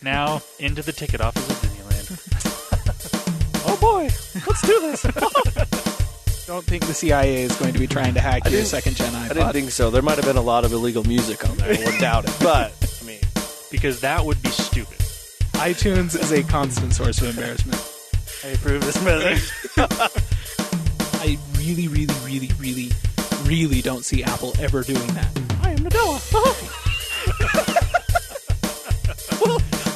Now, into the ticket office of Disneyland. Oh boy, let's do this. Don't think the CIA is going to be trying to hack your second-gen iPod. I didn't think so. There might have been a lot of illegal music on there. I wouldn't doubt it. But, I mean... Because that would be stupid. iTunes is a constant source of embarrassment. I approve this measure. I really don't see Apple ever doing that. I am Nadella.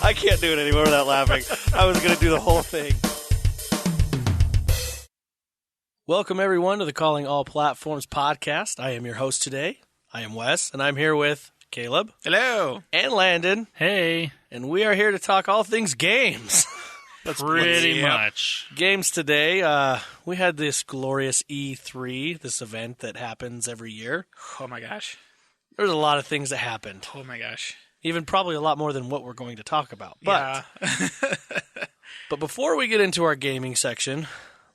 I can't do it anymore without laughing. I was going to do the whole thing. Welcome, everyone, to the Calling All Platforms podcast. I am your host today. I am Wes, and I'm here with Caleb. Hello. And Landon. Hey. And we are here to talk all things games. Pretty much. Games today. We had this glorious E3, this event that happens every year. Oh my gosh. There's a lot of things that happened. Oh my gosh. Even probably a lot more than what we're going to talk about. But, yeah. But before we get into our gaming section,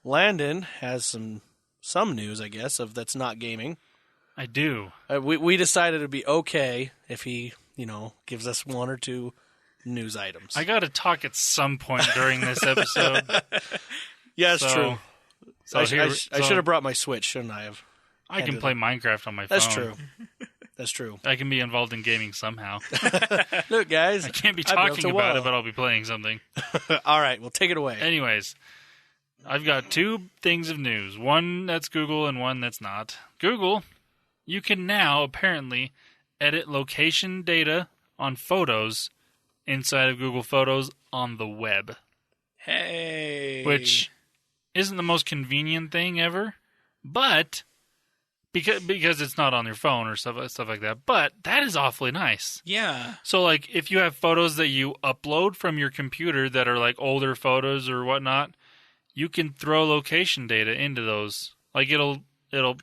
Landon has some news, I guess, of that's not gaming. I do. We decided it'd be okay if he, gives us one or two news items. I got to talk at some point during this episode. Yeah, it's true. So I should have brought my Switch, shouldn't I have? I can play Minecraft on my phone. That's true. That's true. I can be involved in gaming somehow. Look, guys. I can't be talking about it, but I'll be playing something. All right, well, take it away. Anyways, I've got two things of news. One that's Google and one that's not. Google, you can now apparently edit location data on photos inside of Google Photos on the web. Hey. Which isn't the most convenient thing ever, but because it's not on your phone or stuff like that. But that is awfully nice. Yeah. So, like, if you have photos that you upload from your computer that are, like, older photos or whatnot, you can throw location data into those. Like, it'll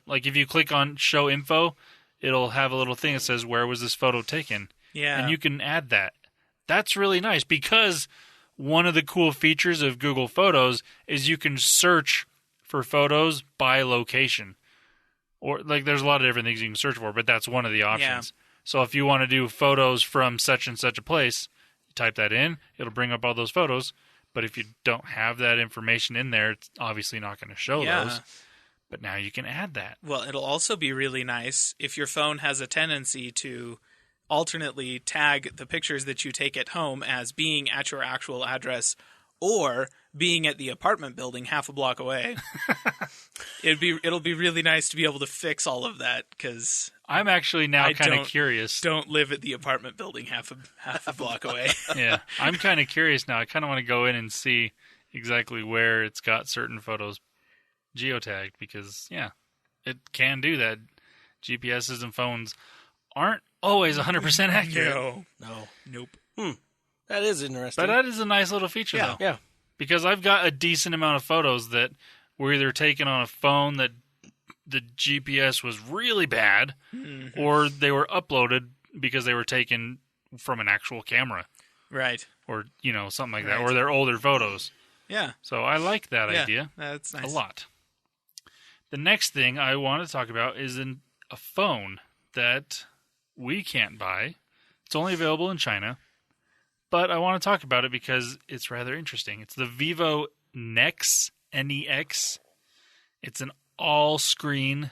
like, if you click on Show Info, it'll have a little thing that says, where was this photo taken? Yeah. And you can add that. That's really nice because one of the cool features of Google Photos is you can search for photos by location. Or, like, there's a lot of different things you can search for, but that's one of the options. Yeah. So if you want to do photos from such and such a place, you type that in, it'll bring up all those photos. But if you don't have that information in there, it's obviously not going to show those. But now you can add that. Well, it'll also be really nice if your phone has a tendency to alternately tag the pictures that you take at home as being at your actual address or being at the apartment building half a block away. It'll be really nice to be able to fix all of that because I'm actually now kind of curious. Don't live at the apartment building half a block away. Yeah, I'm kind of curious now. I kind of want to go in and see exactly where it's got certain photos geotagged because it can do that. GPSs and phones aren't always 100% accurate. Nope. That is interesting. But that is a nice little feature, though. Yeah. Because I've got a decent amount of photos that were either taken on a phone that the GPS was really bad, or they were uploaded because they were taken from an actual camera. Right. Or, something like that. Or they're older photos. Yeah. So I like that idea. That's nice. A lot. The next thing I want to talk about is a phone that we can't buy. It's only available in China. But I want to talk about it because it's rather interesting. It's the Vivo Nex, N-E-X. It's an all-screen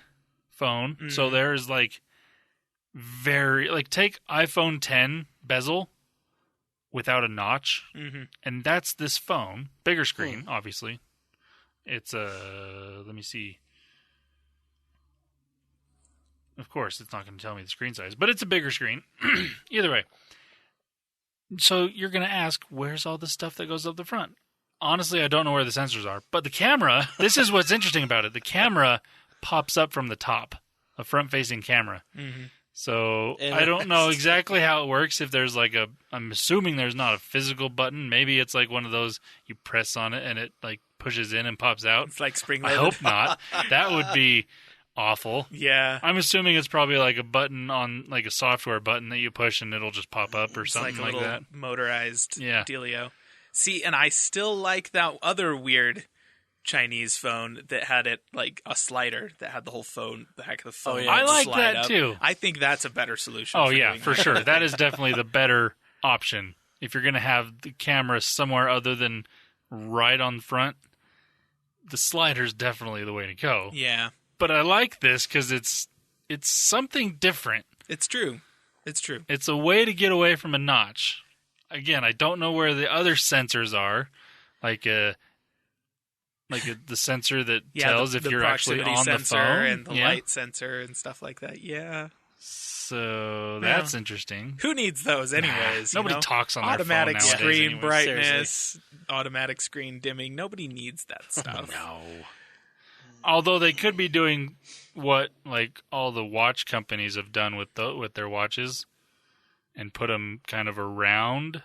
phone. Mm-hmm. So there's, take iPhone 10 bezel without a notch. Mm-hmm. And that's this phone. Bigger screen, obviously. It's let me see. Of course, it's not going to tell me the screen size, but it's a bigger screen. Either way. So you're going to ask, where's all the stuff that goes up the front? Honestly, I don't know where the sensors are. But the camera, this is what's interesting about it. The camera pops up from the top, a front-facing camera. Mm-hmm. So I don't know exactly how it works. If there's I'm assuming there's not a physical button. Maybe it's like one of those you press on it and it pushes in and pops out. It's like spring-loaded. I hope not. That would be awful. Yeah. I'm assuming it's probably like a button on a software button that you push and it'll just pop up or something like that. Motorized dealio. See, and I still like that other weird Chinese phone that had it like a slider that had the whole phone, the back of the phone. Oh, yeah. I like that too. I think that's a better solution. Oh yeah, for sure. That is definitely the better option. if you're going to have the camera somewhere other than right on front, the slider's definitely the way to go. Yeah. But I like this because it's something different. It's true. It's true. It's a way to get away from a notch. Again, I don't know where the other sensors are, like the sensor that tells if you're actually on the phone, and the light sensor and stuff like that. Yeah. So that's interesting. Who needs those anyways? Nobody talks on automatic their phone nowadays screen anyways. brightness, Seriously. automatic screen dimming. Nobody needs that stuff. No. Although they could be doing what like all the watch companies have done with their watches, and put them kind of around,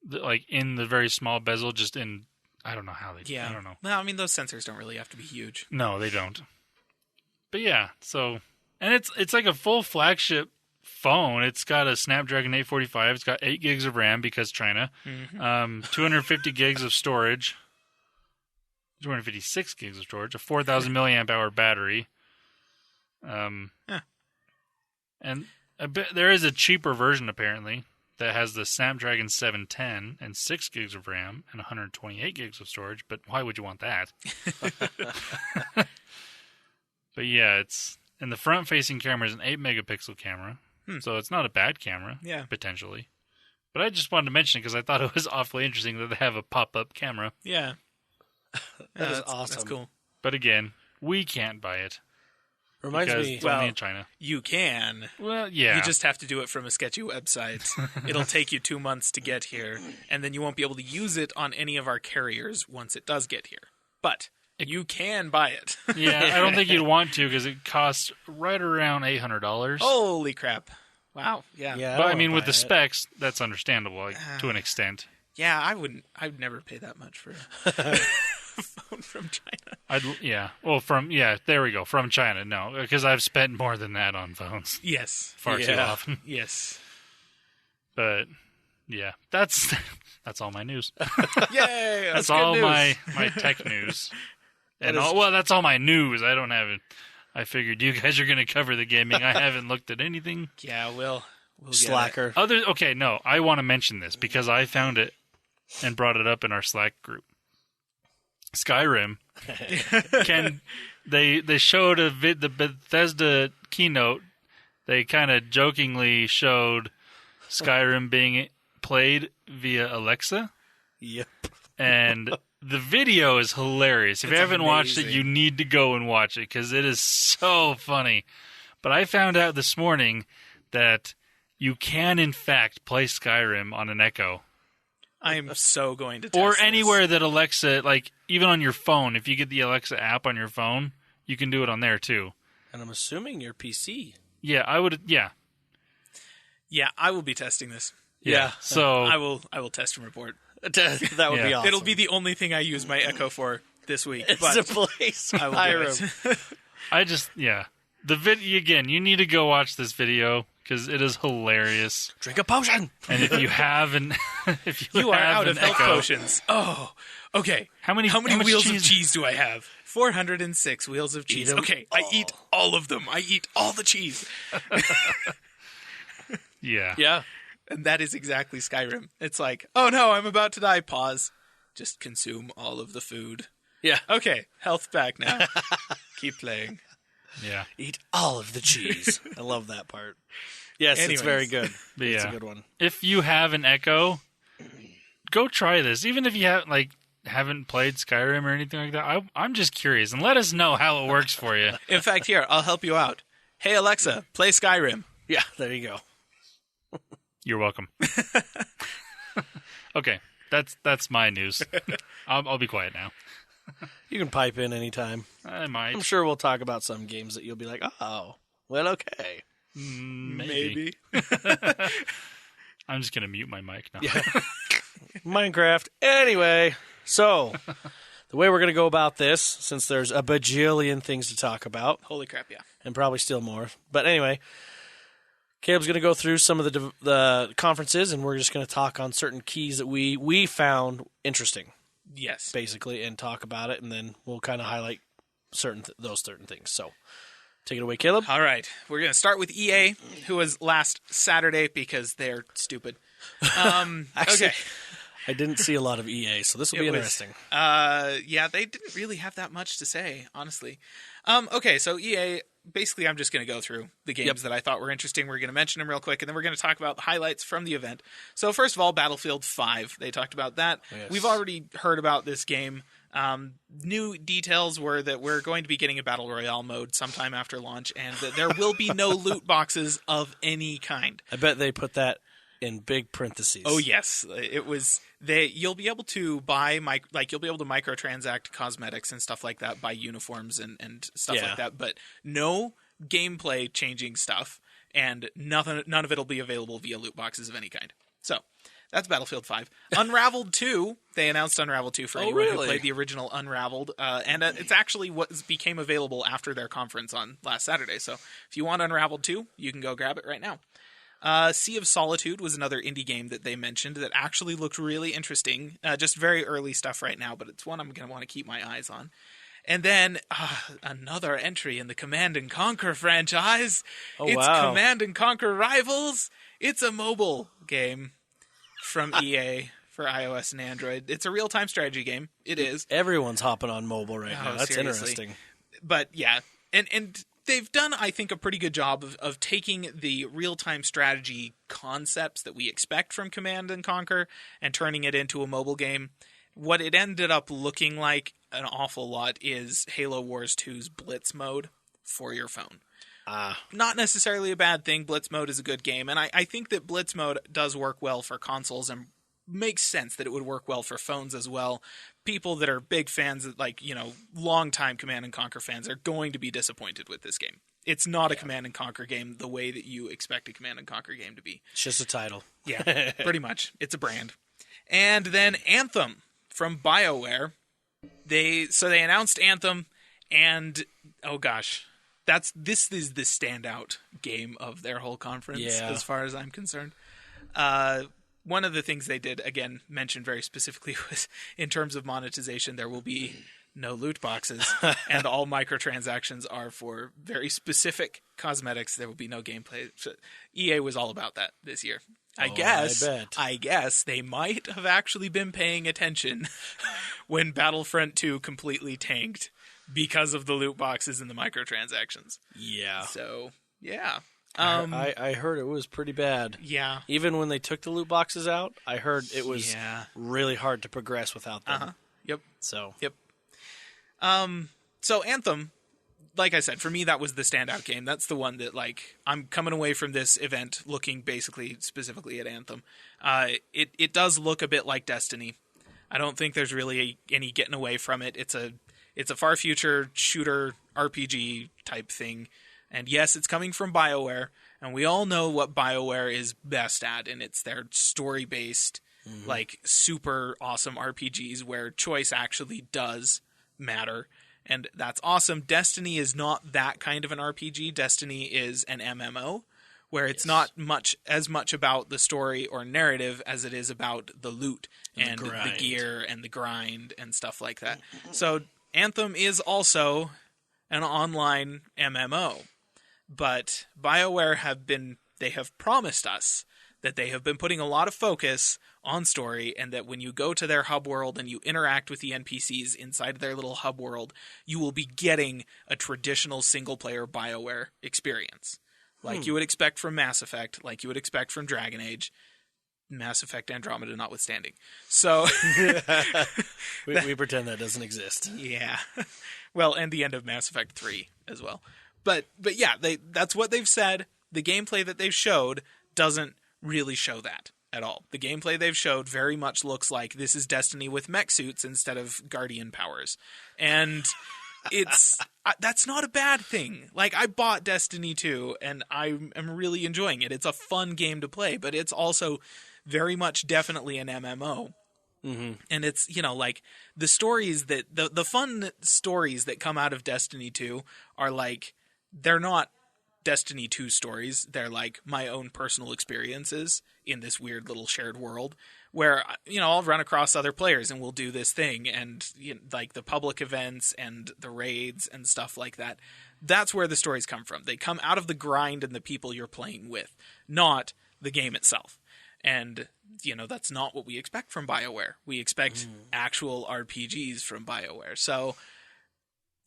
like in the very small bezel, just in. I don't know how they. Yeah. I don't know. Well, I mean, those sensors don't really have to be huge. No, they don't. But yeah, so and it's like a full flagship phone. It's got a Snapdragon 845. It's got 8 gigs of RAM because China. 250 gigs of storage. 256 gigs of storage. A 4,000 milliamp hour battery. And there is a cheaper version apparently that has the Snapdragon 710 and 6 gigs of RAM and 128 gigs of storage. But why would you want that? But yeah, and the front-facing camera is an 8-megapixel camera, so it's not a bad camera, potentially. But I just wanted to mention it because I thought it was awfully interesting that they have a pop-up camera. Yeah. That's awesome. That's cool. But again, we can't buy it. Reminds because me. it's only in China. You can. Well, yeah. You just have to do it from a sketchy website. It'll take you 2 months to get here, and then you won't be able to use it on any of our carriers once it does get here. But you can buy it. Yeah, I don't think you'd want to because it costs right around $800. Holy crap. Wow. Yeah. Yeah, But I don't mean, buy with the it. specs, that's understandable to an extent. Yeah, I'd never pay that much for a phone from China. There we go. From China, no, because I've spent more than that on phones Yes. far too often. Yes. But yeah, that's all my news. Yay! That's good all news. my tech news. And that's all my news. I don't have it. I figured you guys are going to cover the gaming. I haven't looked at anything. Yeah, we'll get it. Slacker. I want to mention this because I found it and brought it up in our Slack group. Skyrim. They showed the Bethesda keynote. They kind of jokingly showed Skyrim being played via Alexa. Yep. And the video is hilarious. If you haven't watched it, you need to go and watch it because it is so funny. But I found out this morning that you can, in fact, play Skyrim on an Echo. I am so going to test Or this. anywhere that Alexa, like even on your phone, if you get the Alexa app on your phone, you can do it on there too. And I'm assuming your PC. Yeah, I would. Yeah. Yeah, I will be testing this. Yeah. So I will test and report. That would be awesome. It'll be the only thing I use my Echo for this week. It's but a place. I will do it. I just the video again. You need to go watch this video because it is hilarious. Drink a potion. And if you haven't, You are out of health Echo, potions. Oh, okay. How many wheels cheese? of cheese do I have? 406 wheels of cheese. them Okay, I eat all of them. I eat all the cheese. Yeah. Yeah. And that is exactly Skyrim. It's like, oh no, I'm about to die. Pause. Just consume all of the food. Yeah. Okay, health back now. Keep playing. Yeah. Eat all of the cheese. I love that part. Yes, Anyways. it's very good. But It's yeah. a good one. If you have an Echo, go try this. Even if you haven't played Skyrim or anything like that, I'm just curious and let us know how it works for you. In fact, here, I'll help you out. Hey Alexa, play Skyrim. Yeah, there you go. You're welcome. Okay, that's my news. I'll be quiet now. You can pipe in anytime. I might. I'm sure we'll talk about some games that you'll be like, oh, well, okay. Maybe. I'm just gonna mute my mic now. Yeah. Minecraft. Anyway, so the way we're going to go about this, since there's a bajillion things to talk about, Holy crap, yeah. and probably still more. But anyway, Caleb's going to go through some of the conferences, and we're just going to talk on certain keys that we found interesting, Yes. basically, and talk about it, and then we'll kind of highlight those certain things. So take it away, Caleb. All right. We're going to start with EA, who was last Saturday because they're stupid. Actually, Okay. I didn't see a lot of EA, so this will be interesting. Yeah, they didn't really have that much to say, honestly. Okay, so EA, basically I'm just going to go through the games that I thought were interesting. We're going to mention them real quick, and then we're going to talk about the highlights from the event. So first of all, Battlefield 5. They talked about that. Yes. We've already heard about this game. New details were that we're going to be getting a Battle Royale mode sometime after launch, and that there will be no loot boxes of any kind. I bet they put that in big parentheses. Oh yes, it was. You'll be able to buy you'll be able to microtransact cosmetics and stuff like that, buy uniforms and stuff like that, but no gameplay changing stuff, and none of it'll be available via loot boxes of any kind. So that's Battlefield 5. Unraveled 2. They announced Unraveled 2 for anyone who played the original Unraveled, and it's actually what became available after their conference on last Saturday. So if you want Unraveled 2, you can go grab it right now. Sea of Solitude was another indie game that they mentioned that actually looked really interesting. Just very early stuff right now, but it's one I'm going to want to keep my eyes on. And then another entry in the Command & Conquer franchise. It's Command & Conquer Rivals. It's a mobile game from EA for iOS and Android. It's a real-time strategy game. It is. Everyone's hopping on mobile right now. That's seriously. interesting. But yeah, and they've done, I think, a pretty good job of taking the real-time strategy concepts that we expect from Command & Conquer and turning it into a mobile game. What it ended up looking like an awful lot is Halo Wars 2's Blitz mode for your phone. Not necessarily a bad thing. Blitz mode is a good game, and I think that Blitz mode does work well for consoles and makes sense that it would work well for phones as well. People that are big fans, long-time Command & Conquer fans, are going to be disappointed with this game. It's not a Command & Conquer game the way that you expect a Command & Conquer game to be. It's just a title. Yeah, pretty much. It's a brand. And then Anthem from BioWare. They announced Anthem, and oh gosh, this is the standout game of their whole conference as far as I'm concerned. One of the things they did, again, mention very specifically was in terms of monetization, there will be no loot boxes, and all microtransactions are for very specific cosmetics. There will be no gameplay. So EA was all about that this year. I guess they might have actually been paying attention when Battlefront 2 completely tanked because of the loot boxes and the microtransactions. Yeah. So, yeah. I heard it was pretty bad. Yeah. Even when they took the loot boxes out, I heard it was really hard to progress without them. Yep. So. Yep. So Anthem, like I said, for me that was the standout game. That's the one that I'm coming away from this event looking basically specifically at Anthem. It does look a bit like Destiny. I don't think there's really any getting away from it. It's a far future shooter RPG type thing. And yes, it's coming from BioWare, and we all know what BioWare is best at, and it's their story-based, super awesome RPGs where choice actually does matter, and that's awesome. Destiny is not that kind of an RPG. Destiny is an MMO, where it's not as much about the story or narrative as it is about the loot and the gear and the grind and stuff like that. So Anthem is also an online MMO. But BioWare have promised us that they have been putting a lot of focus on story, and that when you go to their hub world and you interact with the NPCs inside their little hub world, you will be getting a traditional single-player BioWare experience. Like you would expect from Mass Effect, like you would expect from Dragon Age, Mass Effect Andromeda notwithstanding. So we pretend that doesn't exist. Yeah. Well, and the end of Mass Effect 3 as well. But yeah, that's what they've said. The gameplay that they've showed doesn't really show that at all. The gameplay they've showed very much looks like this is Destiny with mech suits instead of Guardian powers. And that's not a bad thing. I bought Destiny 2, and I am really enjoying it. It's a fun game to play, but it's also very much definitely an MMO. Mm-hmm. And it's, the stories that, the fun stories that come out of Destiny 2 are they're not Destiny 2 stories. They're my own personal experiences in this weird little shared world where, I'll run across other players and we'll do this thing, and the public events and the raids and stuff like that. That's where the stories come from. They come out of the grind and the people you're playing with, not the game itself. And, that's not what we expect from BioWare. We expect actual RPGs from BioWare. So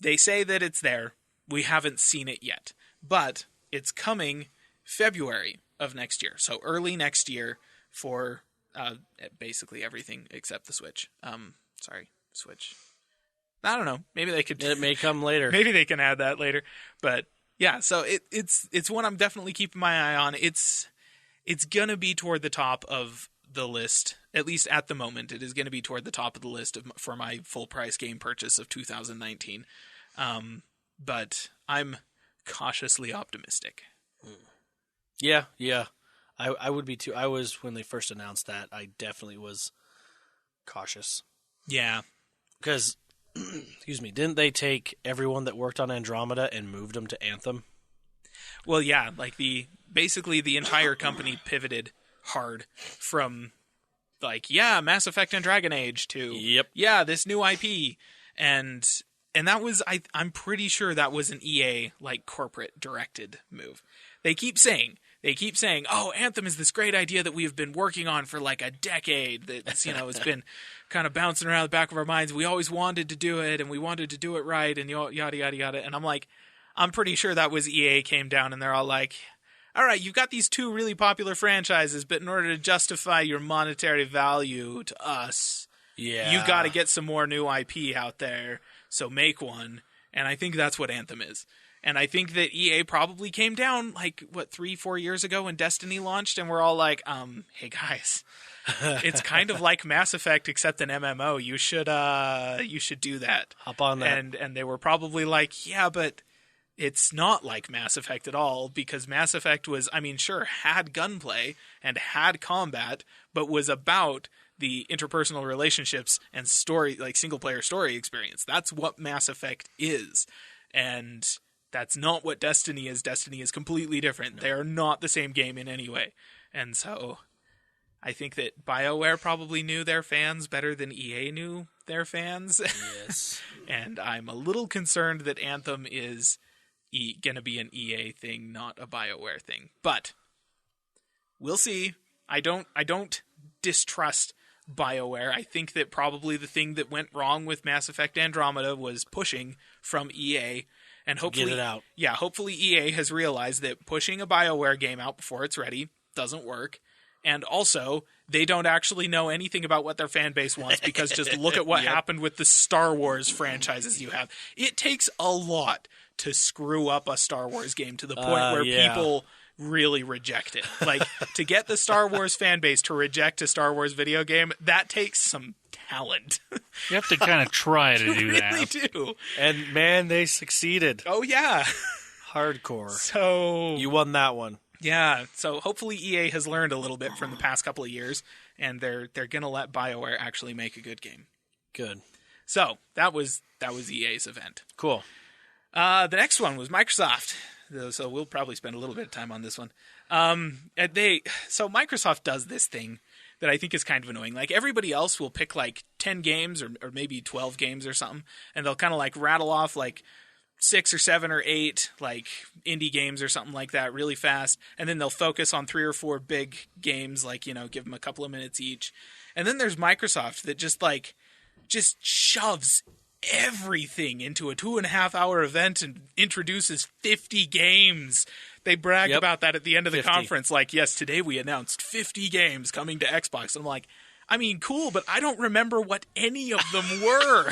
they say that it's there. We haven't seen it yet. But it's coming February of next year. So early next year for basically everything except the Switch. Switch. I don't know. Maybe they could... It may come later. Maybe they can add that later. But yeah, so it's one I'm definitely keeping my eye on. It's going to be toward the top of the list, at least at the moment. It is going to be toward the top of the list for my full price game purchase of 2019. But I'm cautiously optimistic. Yeah. I would be too. I was, when they first announced that, I definitely was cautious. Yeah. Because, excuse me, didn't they take everyone that worked on Andromeda and moved them to Anthem? Well, yeah, like basically the entire company pivoted hard from Mass Effect and Dragon Age to this new IP, and that was I'm pretty sure that was an EA corporate directed move. They keep saying, oh, Anthem is this great idea that we've been working on for a decade. That's it's been kind of bouncing around the back of our minds. We always wanted to do it, and we wanted to do it right, and yada yada yada. And I'm pretty sure that was EA came down, and they're all like, all right, you've got these two really popular franchises, but in order to justify your monetary value to us, you got to get some more new IP out there, so make one. And I think that's what Anthem is. And I think that EA probably came down 3-4 years ago when Destiny launched, and we're all like, hey guys, it's kind of like Mass Effect except an MMO. You should do that. Hop on that. And they were probably like, yeah, but it's not like Mass Effect at all, because Mass Effect was, had gunplay and had combat, but was about the interpersonal relationships and story, single-player story experience. That's what Mass Effect is. And that's not what Destiny is. Destiny is completely different. No. They are not the same game in any way. And so I think that BioWare probably knew their fans better than EA knew their fans. Yes. And I'm a little concerned that Anthem is going to be an EA thing, not a BioWare thing. But we'll see. I don't distrust BioWare. I think that probably the thing that went wrong with Mass Effect Andromeda was pushing from EA, and hopefully get it out. Yeah, hopefully EA has realized that pushing a BioWare game out before it's ready doesn't work. And also, they don't actually know anything about what their fan base wants, because just look at what happened with the Star Wars franchises you have. It takes a lot to screw up a Star Wars game to the point where people really reject it. To get the Star Wars fan base to reject a Star Wars video game, that takes some talent. You have to kind of try to do that. You really do. And man, they succeeded. Oh, yeah. Hardcore. So you won that one. Yeah, so hopefully EA has learned a little bit from the past couple of years, and they're going to let BioWare actually make a good game. Good. So that was EA's event. Cool. The next one was Microsoft. So we'll probably spend a little bit of time on this one. So Microsoft does this thing that I think is kind of annoying. Everybody else will pick 10 games or maybe 12 games or something, and they'll kind of rattle off 6 or 7 or 8 indie games or something like that really fast, and then they'll focus on 3 or 4 big games, give them a couple of minutes each. And then there's Microsoft that just shoves everything into a 2.5-hour event and introduces 50 games. They bragged about that at the end of the 50. conference, yes, today we announced 50 games coming to Xbox. And I'm like, cool, but I don't remember what any of them were.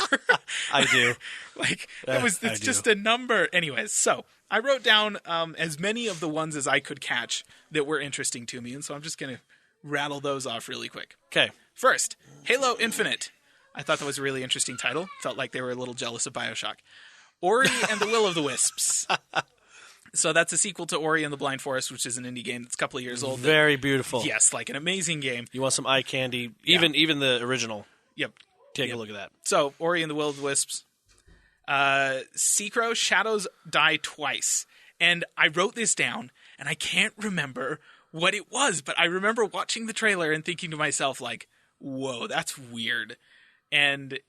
I do. It's just a number. Anyways, so I wrote down as many of the ones as I could catch that were interesting to me, and so I'm just going to rattle those off really quick. Okay. First, Halo Infinite. I thought that was a really interesting title. Felt like they were a little jealous of BioShock. Ori and the Will of the Wisps. So that's a sequel to Ori and the Blind Forest, which is an indie game that's a couple of years old. Very beautiful. Yes, an amazing game. You want some eye candy? Even the original. Yep. Take a look at that. So, Ori and the Will of the Wisps. Sekiro Shadows Die Twice. And I wrote this down, and I can't remember what it was, but I remember watching the trailer and thinking to myself, whoa, that's weird. And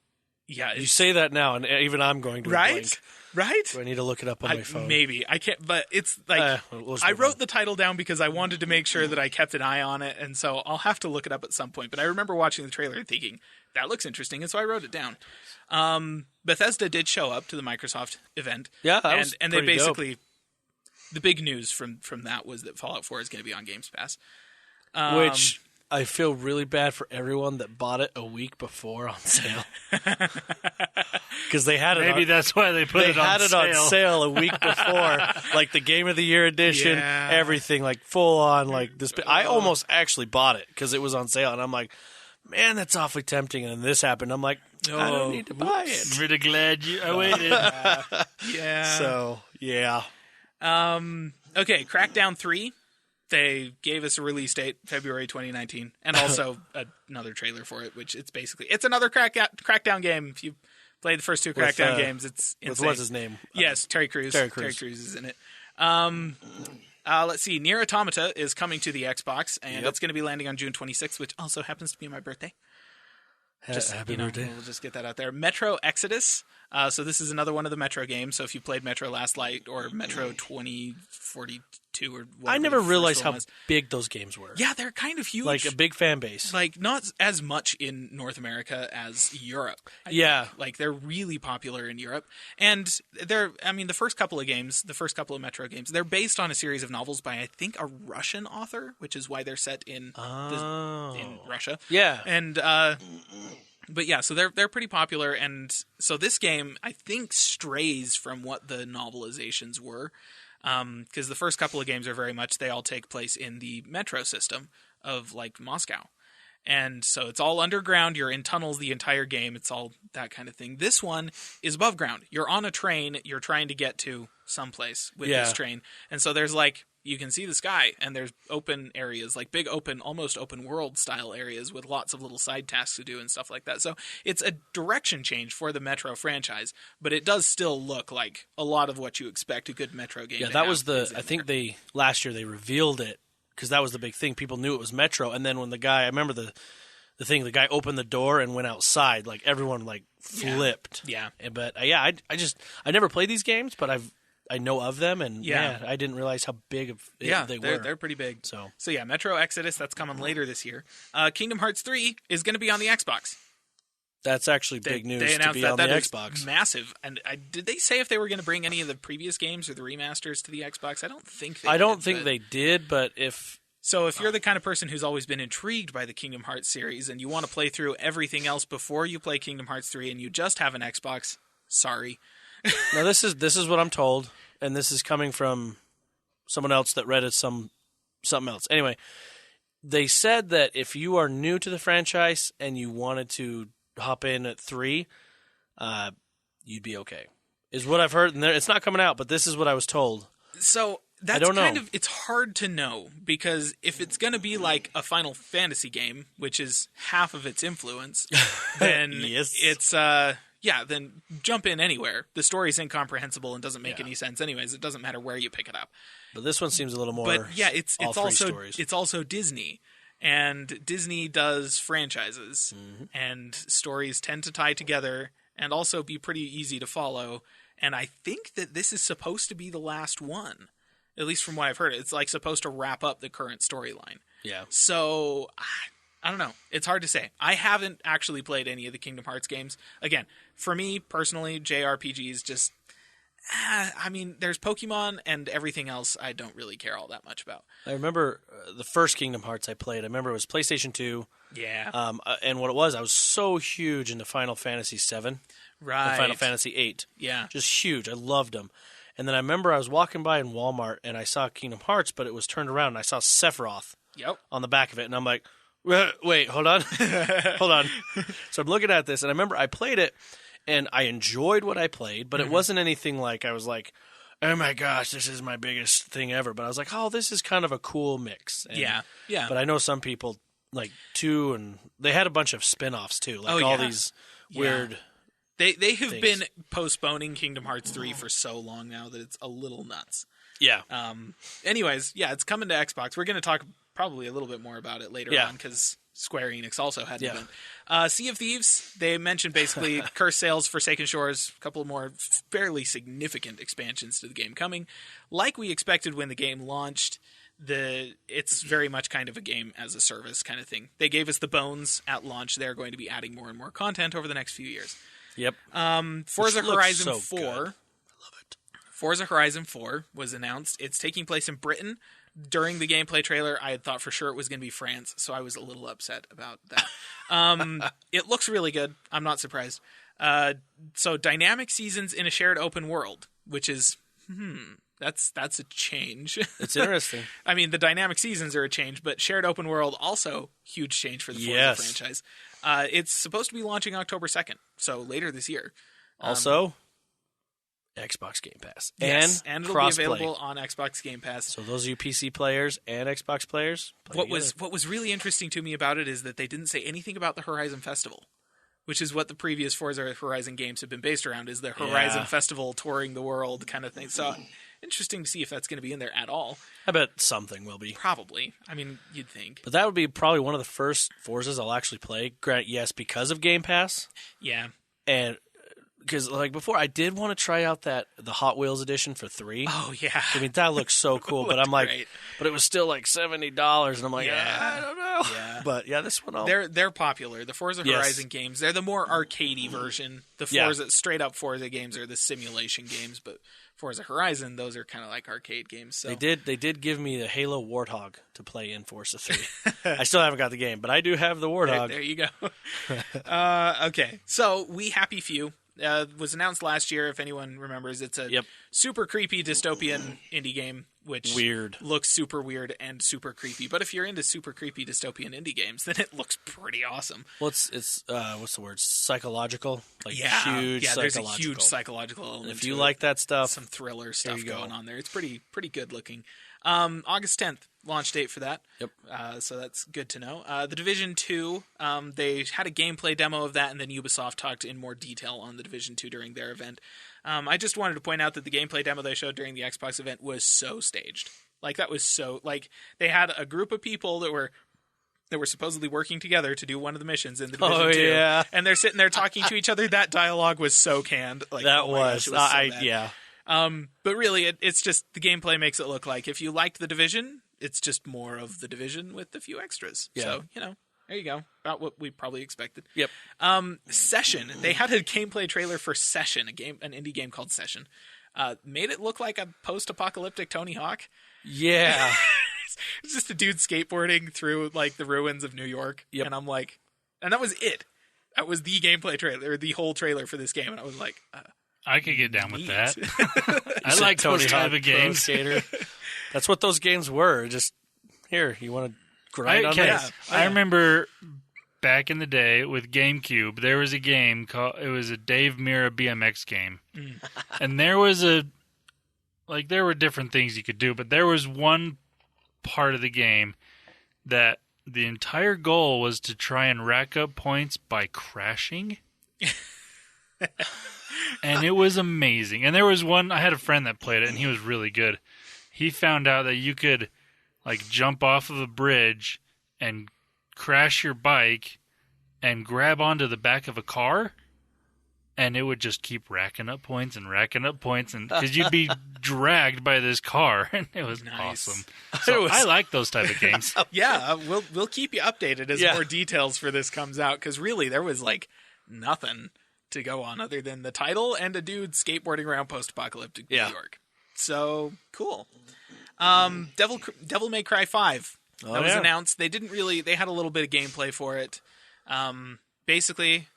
yeah, you say that now, and even I'm going to right, blank. Right? Do I need to look it up on my phone? Maybe. I can't, but it's like, I wrote the title down because I wanted to make sure that I kept an eye on it, and so I'll have to look it up at some point. But I remember watching the trailer and thinking, that looks interesting, and so I wrote it down. Bethesda did show up to the Microsoft event. Yeah, that was and they pretty basically, the big news from that was that Fallout 4 is going to be on Games Pass. Which I feel really bad for everyone that bought it a week before on sale. Because they had it Maybe that's why they put it on had it sale. on sale a week before, like the Game of the Year edition, Yeah. everything, like full on, like this. I almost actually bought it because it was on sale, and I'm like, man, that's awfully tempting. And then this happened. I'm like, I don't need to buy it. I'm really glad I waited. Yeah. So yeah, Okay, Crackdown 3. They gave us a release date, February 2019, and also another trailer for it, which it's another Crackdown game. If you played the first two Crackdown games, it's insane. with what's his name? Yes, Terry Crews. Terry Crews is in it. Let's see. Nier Automata is coming to the Xbox, and it's going to be landing on June 26th, which also happens to be my birthday. Happy birthday. We'll just get that out there. Metro Exodus. So this is another one of the Metro games. So if you played Metro Last Light or Metro 2042 or whatever I never the first realized one how was. big those games were. Yeah, they're kind of huge. Like a big fan base. Like not as much in North America as Europe. Yeah. Like they're really popular in Europe. And the first couple of Metro games, they're based on a series of novels by I think a Russian author, which is why they're set in Russia. Yeah. And but yeah, so they're pretty popular, and so this game I think strays from what the novelizations were, because the first couple of games are very much they all take place in the metro system of like Moscow, and so it's all underground. You're in tunnels the entire game. It's all that kind of thing. This one is above ground. You're on a train. You're trying to get to someplace with this train, and so there's like. You can see the sky, and there's open areas, like big open, almost open world style areas with lots of little side tasks to do and stuff like that. So it's a direction change for the Metro franchise, but it does still look like a lot of what you expect a good Metro game to that have was is in I think there. last year they revealed it because that was the big thing. People knew it was Metro, and then when the guy opened the door and went outside, like everyone like flipped. Yeah. But I never played these games, but I know of them, and I didn't realize how big of they were. They're pretty big. So yeah, Metro Exodus, that's coming later this year. Kingdom Hearts 3 is going to be on the Xbox. that's actually big news They to announced be that. on That the is Xbox. massive. And did they say if they were going to bring any of the previous games or the remasters to the Xbox? I don't think they I don't did, think but- they did, but if So if you're the kind of person who's always been intrigued by the Kingdom Hearts series and you want to play through everything else before you play Kingdom Hearts 3 and you just have an Xbox, sorry. now this is what I'm told, and this is coming from someone else that read it something else. Anyway, they said that if you are new to the franchise and you wanted to hop in at 3, you'd be okay. Is what I've heard, and it's not coming out, but this is what I was told. So that's don't know. kind of, it's hard to know because if it's going to be like a Final Fantasy game, which is half of its influence, then Yes. it's, then jump in anywhere. The story's incomprehensible and doesn't make any sense anyways. It doesn't matter where you pick it up. But this one seems a little more. But yeah, it's all three also stories. it's also Disney, and Disney does franchises, Mm-hmm. and stories tend to tie together and also be pretty easy to follow. And I think that this is supposed to be the last one, at least from what I've heard. It's like supposed to wrap up the current storyline. Yeah. So I don't know. It's hard to say. I haven't actually played any of the Kingdom Hearts games. Again, for me personally, JRPGs just. I mean, there's Pokemon and everything else I don't really care all that much about. I remember the first Kingdom Hearts I played. I remember it was PlayStation 2. Yeah. And what it was, I was so huge into Final Fantasy 7 Right. and Final Fantasy 8. Yeah. Just huge. I loved them. And then I remember I was walking by in Walmart and I saw Kingdom Hearts, but it was turned around and I saw Sephiroth Yep. on the back of it. And I'm like, wait, hold on. Hold on. So I'm looking at this and I remember I played it and I enjoyed what I played, but it wasn't anything like I was like, oh my gosh, this is my biggest thing ever. But I was like, oh, this is kind of a cool mix. And, Yeah. Yeah. But I know some people like 2, and they had a bunch of spin-offs too, like Oh, all yeah. these weird. They have things. been postponing Kingdom Hearts 3 for so long now that it's a little nuts. Yeah. Anyways, yeah, it's coming to Xbox. We're going to talk probably a little bit more about it later Yeah. on because Square Enix also had an Yeah. event. Sea of Thieves, they mentioned basically Cursed Sails, Forsaken Shores, a couple more fairly significant expansions to the game coming. Like we expected when the game launched, it's very much kind of a game as a service kind of thing. They gave us the bones at launch. They're going to be adding more and more content over the next few years. Yep. Forza looks Horizon so 4. good. I love it. Forza Horizon 4 was announced. It's taking place in Britain. During the gameplay trailer, I had thought for sure it was going to be France, so I was a little upset about that. It looks really good. I'm not surprised. So dynamic seasons in a shared open world, which is that's a change. It's interesting. I mean, the dynamic seasons are a change, but shared open world also huge change for the Forza franchise. It's supposed to be launching October 2nd, so later this year. Also, Xbox Game Pass. Yes, and it'll cross-play. be available on Xbox Game Pass. So those of you PC players and Xbox players, play together. What was really interesting to me about it is that they didn't say anything about the Horizon Festival, which is what the previous Forza Horizon games have been based around, is the Horizon Festival touring the world kind of thing. So interesting to see if that's going to be in there at all. I bet something will be. Probably. I mean, you'd think. But that would be probably one of the first Forzas I'll actually play. Grant, yes, because of Game Pass. Yeah. And because like before, I did want to try out the Hot Wheels edition for 3. Oh, yeah. I mean, that looks so cool, but I'm like, great. but it was still like $70, and I'm like, I don't know. Yeah. But yeah, this one, They're popular. The Forza Horizon games, they're the more arcadey version. The Forza, straight up Forza games are the simulation games, but Forza Horizon, those are kind of like arcade games. So. They did give me the Halo Warthog to play in Forza 3. I still haven't got the game, but I do have the Warthog. There you go. Okay, so We Happy Few was announced last year. If anyone remembers, it's a super creepy dystopian indie game, which looks super weird and super creepy. But if you're into super creepy dystopian indie games, then it looks pretty awesome. Well, it's what's the word? Psychological, like huge. Yeah, there's a psychological. huge psychological element. If you like that stuff, some thriller stuff going on there. It's pretty good looking. August 10th, launch date for that. Yep. So that's good to know. The Division 2, they had a gameplay demo of that, and then Ubisoft talked in more detail on the Division 2 during their event. I just wanted to point out that the gameplay demo they showed during the Xbox event was so staged. Like, that was so... Like, they had a group of people that were supposedly working together to do one of the missions in the Division 2. Yeah. And they're sitting there talking to each other. That dialogue was so canned. Like, that was. Was so I bad. yeah. But really, it's just the gameplay makes it look like if you liked The Division, it's just more of The Division with a few extras. Yeah. So, there you go. About what we probably expected. Yep. Session. They had a gameplay trailer for Session, an indie game called Session. Made it look like a post-apocalyptic Tony Hawk. Yeah. It's just a dude skateboarding through like the ruins of New York. Yep. And I'm like, and that was it. That was the gameplay trailer, the whole trailer for this game. And I was like, I could get down with neat. that. I like those type of games. Skater. That's what those games were. Just here, you want to grind on this? I remember back in the day with GameCube, there was a game called it was a Dave Mirra BMX game, and there were different things you could do, but there was one part of the game that the entire goal was to try and rack up points by crashing. And it was amazing. And there was one, I had a friend that played it, and he was really good. He found out that you could, like, jump off of a bridge and crash your bike and grab onto the back of a car, and it would just keep racking up points, and because you'd be dragged by this car, and it was awesome. So I like those type of games. Yeah, we'll keep you updated as more details for this comes out, because really there was like nothing to go on other than the title and a dude skateboarding around post-apocalyptic New York. So cool. Devil May Cry 5 that was announced. They had a little bit of gameplay for it. Basically,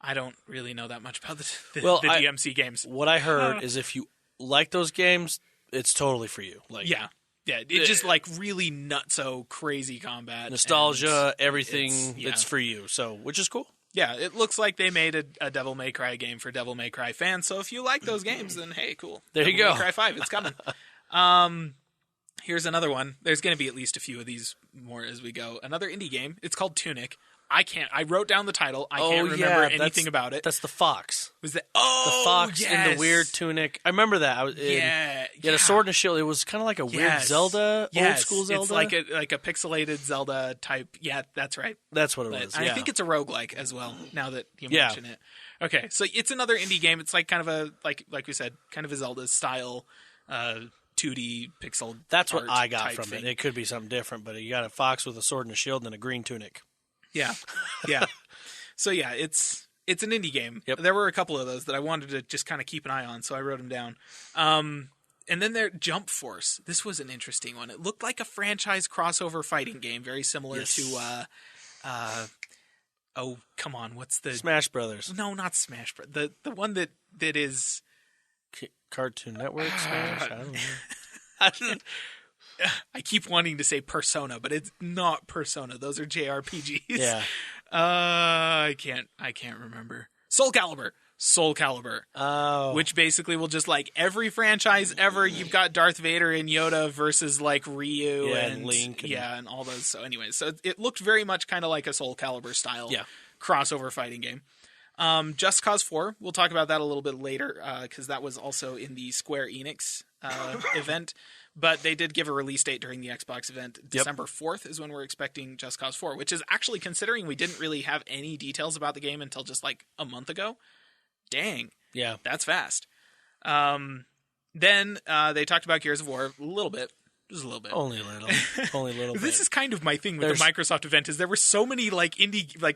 I don't really know that much about the DMC games. What I heard is if you like those games, it's totally for you. Like, yeah, it's just like really nutso crazy combat, nostalgia, everything. It's for you. So, which is cool. Yeah, it looks like they made a Devil May Cry game for Devil May Cry fans. So if you like those games, then hey, cool. There you go. Devil May Cry 5, it's coming. Here's another one. There's going to be at least a few of these more as we go. Another indie game. It's called Tunic. I can't. I wrote down the title. I can't remember anything about it. That's the fox. Was that? The fox in the weird tunic. I remember that. He had a sword and a shield. It was kind of like a weird Zelda, old school Zelda. It's like a pixelated Zelda type. Yeah, that's right. That's what it was. I think it's a roguelike as well. Now that you mention it. Okay, so it's another indie game. It's like kind of a like we said, kind of a Zelda style. 2D pixel. That's what I got from thing. it. It could be something different, but you got a fox with a sword and a shield and a green tunic. Yeah, yeah. So yeah, it's an indie game. Yep. There were a couple of those that I wanted to just kind of keep an eye on, so I wrote them down. And then there, Jump Force. This was an interesting one. It looked like a franchise crossover fighting game, very similar to. Oh, come on! What's the Smash Brothers? No, not Smash Brothers. The one that is. Cartoon Network Smash? I don't know. I keep wanting to say Persona, but it's not Persona. Those are JRPGs. Yeah. I can't remember. Soul Calibur. Oh. Which basically will just like every franchise ever, you've got Darth Vader and Yoda versus like Ryu and Link. And all those. So anyways, so it looked very much kind of like a Soul Calibur style crossover fighting game. Just Cause 4, we'll talk about that a little bit later because that was also in the Square Enix event. But they did give a release date during the Xbox event. December 4th is when we're expecting Just Cause 4, which is actually, considering we didn't really have any details about the game until just like a month ago. Dang. Yeah. That's fast. Then they talked about Gears of War a little bit. Just a little bit. Only a little bit. This is kind of my thing with the Microsoft event is there were so many like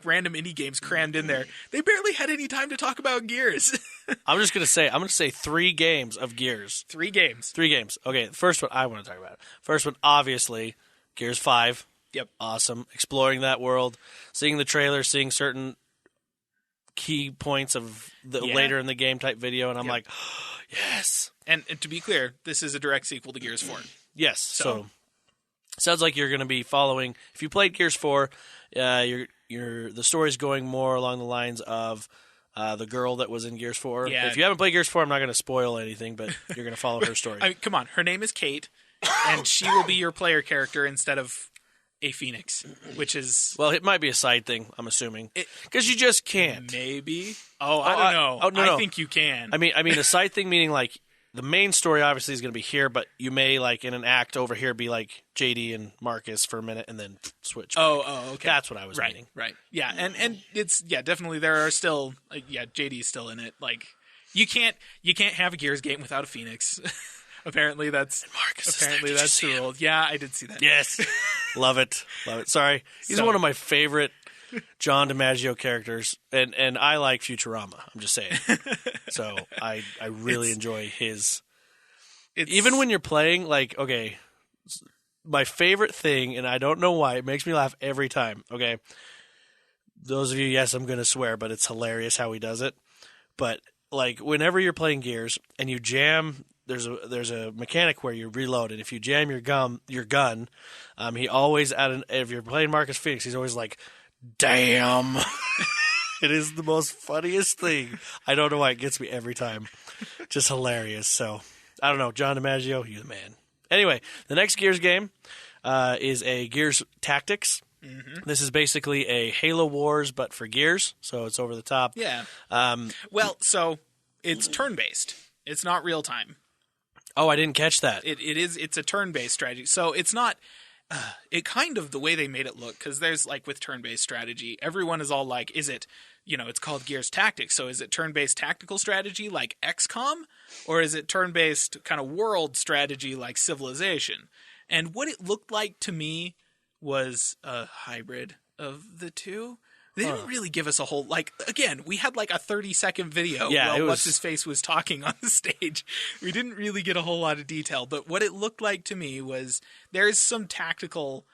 random indie games crammed in there. They barely had any time to talk about Gears. I'm going to say 3 games of Gears. 3 games. 3 games. Okay, the first one I want to talk about. First one, obviously, Gears 5. Yep. Awesome. Exploring that world, seeing the trailer, seeing certain key points of the later in the game type video, and I'm like, oh, yes. And to be clear, this is a direct sequel to Gears 4. Yes. So sounds like you're going to be following. If you played Gears 4, the story's going more along the lines of the girl that was in Gears 4. Yeah. If you haven't played Gears 4, I'm not going to spoil anything, but you're going to follow her story. I mean, come on. Her name is Kate, and she will be your player character instead of a Phoenix, which is... Well, it might be a side thing, I'm assuming. Because you just can't. Maybe. I don't know. I think you can. I mean, a side thing meaning like the main story obviously is going to be here, but you may like in an act over here be like JD and Marcus for a minute and then switch back. Oh, okay. That's what I was meaning. Right. Yeah, and it's definitely there are still JD's still in it. Like you can't have a Gears game without a Phoenix. Apparently that's the rule. Yeah, I did see that. Yes. Love it. Sorry. He's one of my favorite John DiMaggio characters, and I like Futurama. I'm just saying. So I really enjoy his. Even when you're playing, like, okay, my favorite thing, and I don't know why, it makes me laugh every time. Okay, those of you, yes, I'm going to swear, but it's hilarious how he does it. But like, whenever you're playing Gears and you jam. There's a mechanic where you reload, and if you jam your gun, he always if you're playing Marcus Phoenix, he's always like, "Damn!" It is the most funniest thing. I don't know why it gets me every time. Just hilarious. So I don't know, John DiMaggio, you're the man. Anyway, the next Gears game is a Gears Tactics. Mm-hmm. This is basically a Halo Wars, but for Gears, so it's over the top. Yeah. So it's turn-based. It's not real-time. Oh, I didn't catch that. It's a turn-based strategy. So it's not it kind of the way they made it look, because there's like with turn-based strategy, everyone is all like, is it, it's called Gears Tactics. So is it turn-based tactical strategy like XCOM, or is it turn-based kind of world strategy like Civilization? And what it looked like to me was a hybrid of the two. They didn't really give us a whole, again, we had like a 30-second video while What's-His-Face was talking on the stage. We didn't really get a whole lot of detail, but what it looked like to me was there's some tactical,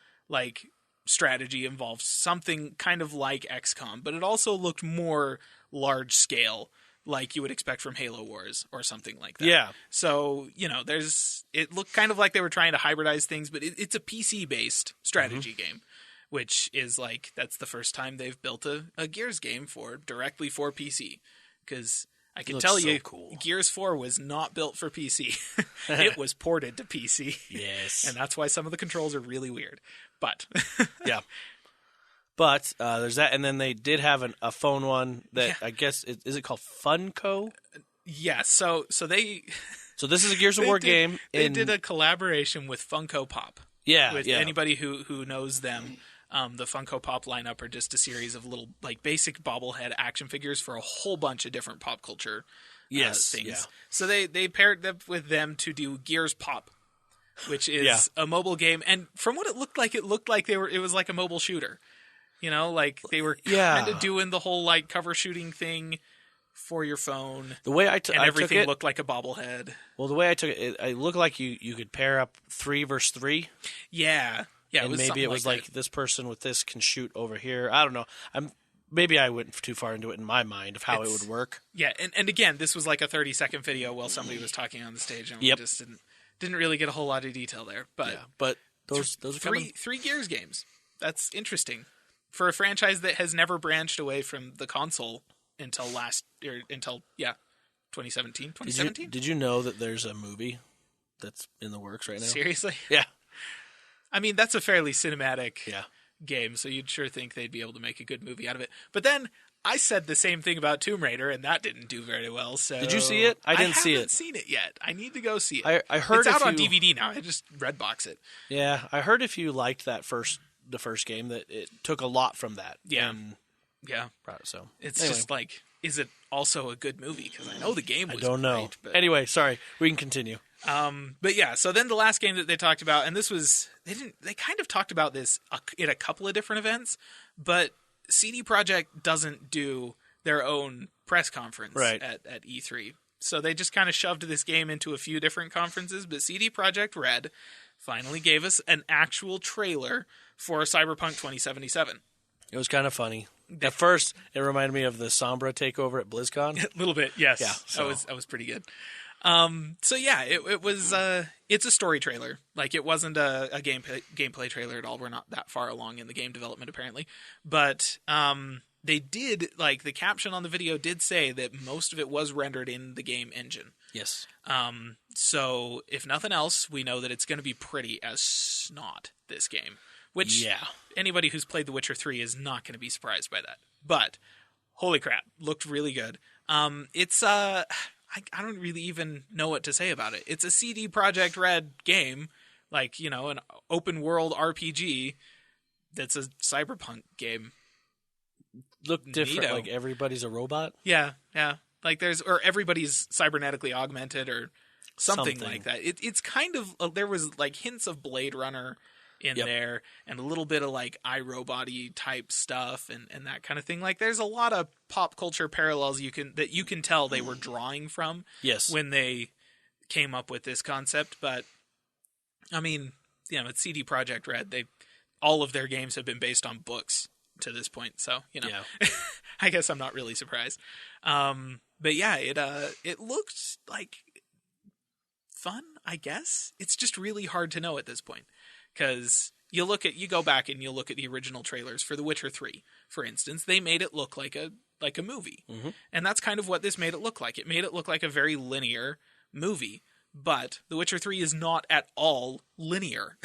strategy involved, something kind of like XCOM, but it also looked more large-scale, like you would expect from Halo Wars or something like that. Yeah. So, it looked kind of like they were trying to hybridize things, but it's a PC-based strategy game. Which is that's the first time they've built a Gears game directly for PC. Because I can tell you, cool. Gears 4 was not built for PC. It was ported to PC. Yes. And that's why some of the controls are really weird. But yeah. But there's that, and then they did have a phone one that I guess is it called Funko? Yeah, so they So this is a Gears of War game. They did a collaboration with Funko Pop. Yeah, with anybody who knows them. The Funko Pop lineup are just a series of little like basic bobblehead action figures for a whole bunch of different pop culture things. Yeah. So they paired them with them to do Gears Pop, which is a mobile game. And from what it looked like it was like a mobile shooter. You know, like they were kind of doing the whole like cover shooting thing for your phone. The way and everything looked like a bobblehead. Well, the way I took it, it looked like you could pair up 3 versus 3. Yeah. Yeah, and maybe it was like this person with this can shoot over here. I don't know. Maybe I went too far into it in my mind of how it would work. Yeah, and again, this was like a 30-second video while somebody was talking on the stage, and we just didn't really get a whole lot of detail there. But those are three Gears games. That's interesting for a franchise that has never branched away from the console until 2017. 2017. Did you know that there's a movie that's in the works right now? Seriously? Yeah. I mean, that's a fairly cinematic game, so you'd sure think they'd be able to make a good movie out of it. But then I said the same thing about Tomb Raider, and that didn't do very well. So did you see it? I didn't see it. I haven't seen it yet. I need to go see it. I heard it's out on DVD now. I just Redbox it. Yeah, I heard if you liked the first game that it took a lot from that. Yeah. Yeah. So it's just like, is it also a good movie? Because I know the game was I don't know. great, but... Anyway, sorry. We can continue. But yeah, so then the last game that they talked about, and they kind of talked about this at a couple of different events, but CD Projekt doesn't do their own press conference at E3. So they just kind of shoved this game into a few different conferences, but CD Projekt Red finally gave us an actual trailer for Cyberpunk 2077. It was kind of funny. At first, it reminded me of the Sombra takeover at BlizzCon. A little bit, yes. Yeah, so. That was pretty good. So yeah, it was. It's a story trailer. Like it wasn't a gameplay trailer at all. We're not that far along in the game development apparently, but they did like the caption on the video did say that most of it was rendered in the game engine. Yes. So if nothing else, we know that it's going to be pretty as snot this game. Which anybody who's played The Witcher 3 is not going to be surprised by that. But holy crap, looked really good. It's I don't really even know what to say about it. It's a CD Projekt Red game, like, you know, an open world RPG that's a cyberpunk game. Look different, like everybody's a robot? Yeah. Like or everybody's cybernetically augmented or something like that. It's kind of there was like hints of Blade Runner in there and a little bit of like iRobot-y type stuff and that kind of thing. Like there's a lot of pop culture parallels you can tell they were drawing from when they came up with this concept. But I mean, you know, it's CD Projekt Red. All of their games have been based on books to this point. So, you know, I guess I'm not really surprised. But yeah, it looked like fun, I guess. It's just really hard to know at this point. Because you go back and you look at the original trailers for The Witcher 3, for instance, they made it look like a movie. Mm-hmm. And that's kind of what this made it look like. It made it look like a very linear movie. But The Witcher 3 is not at all linear.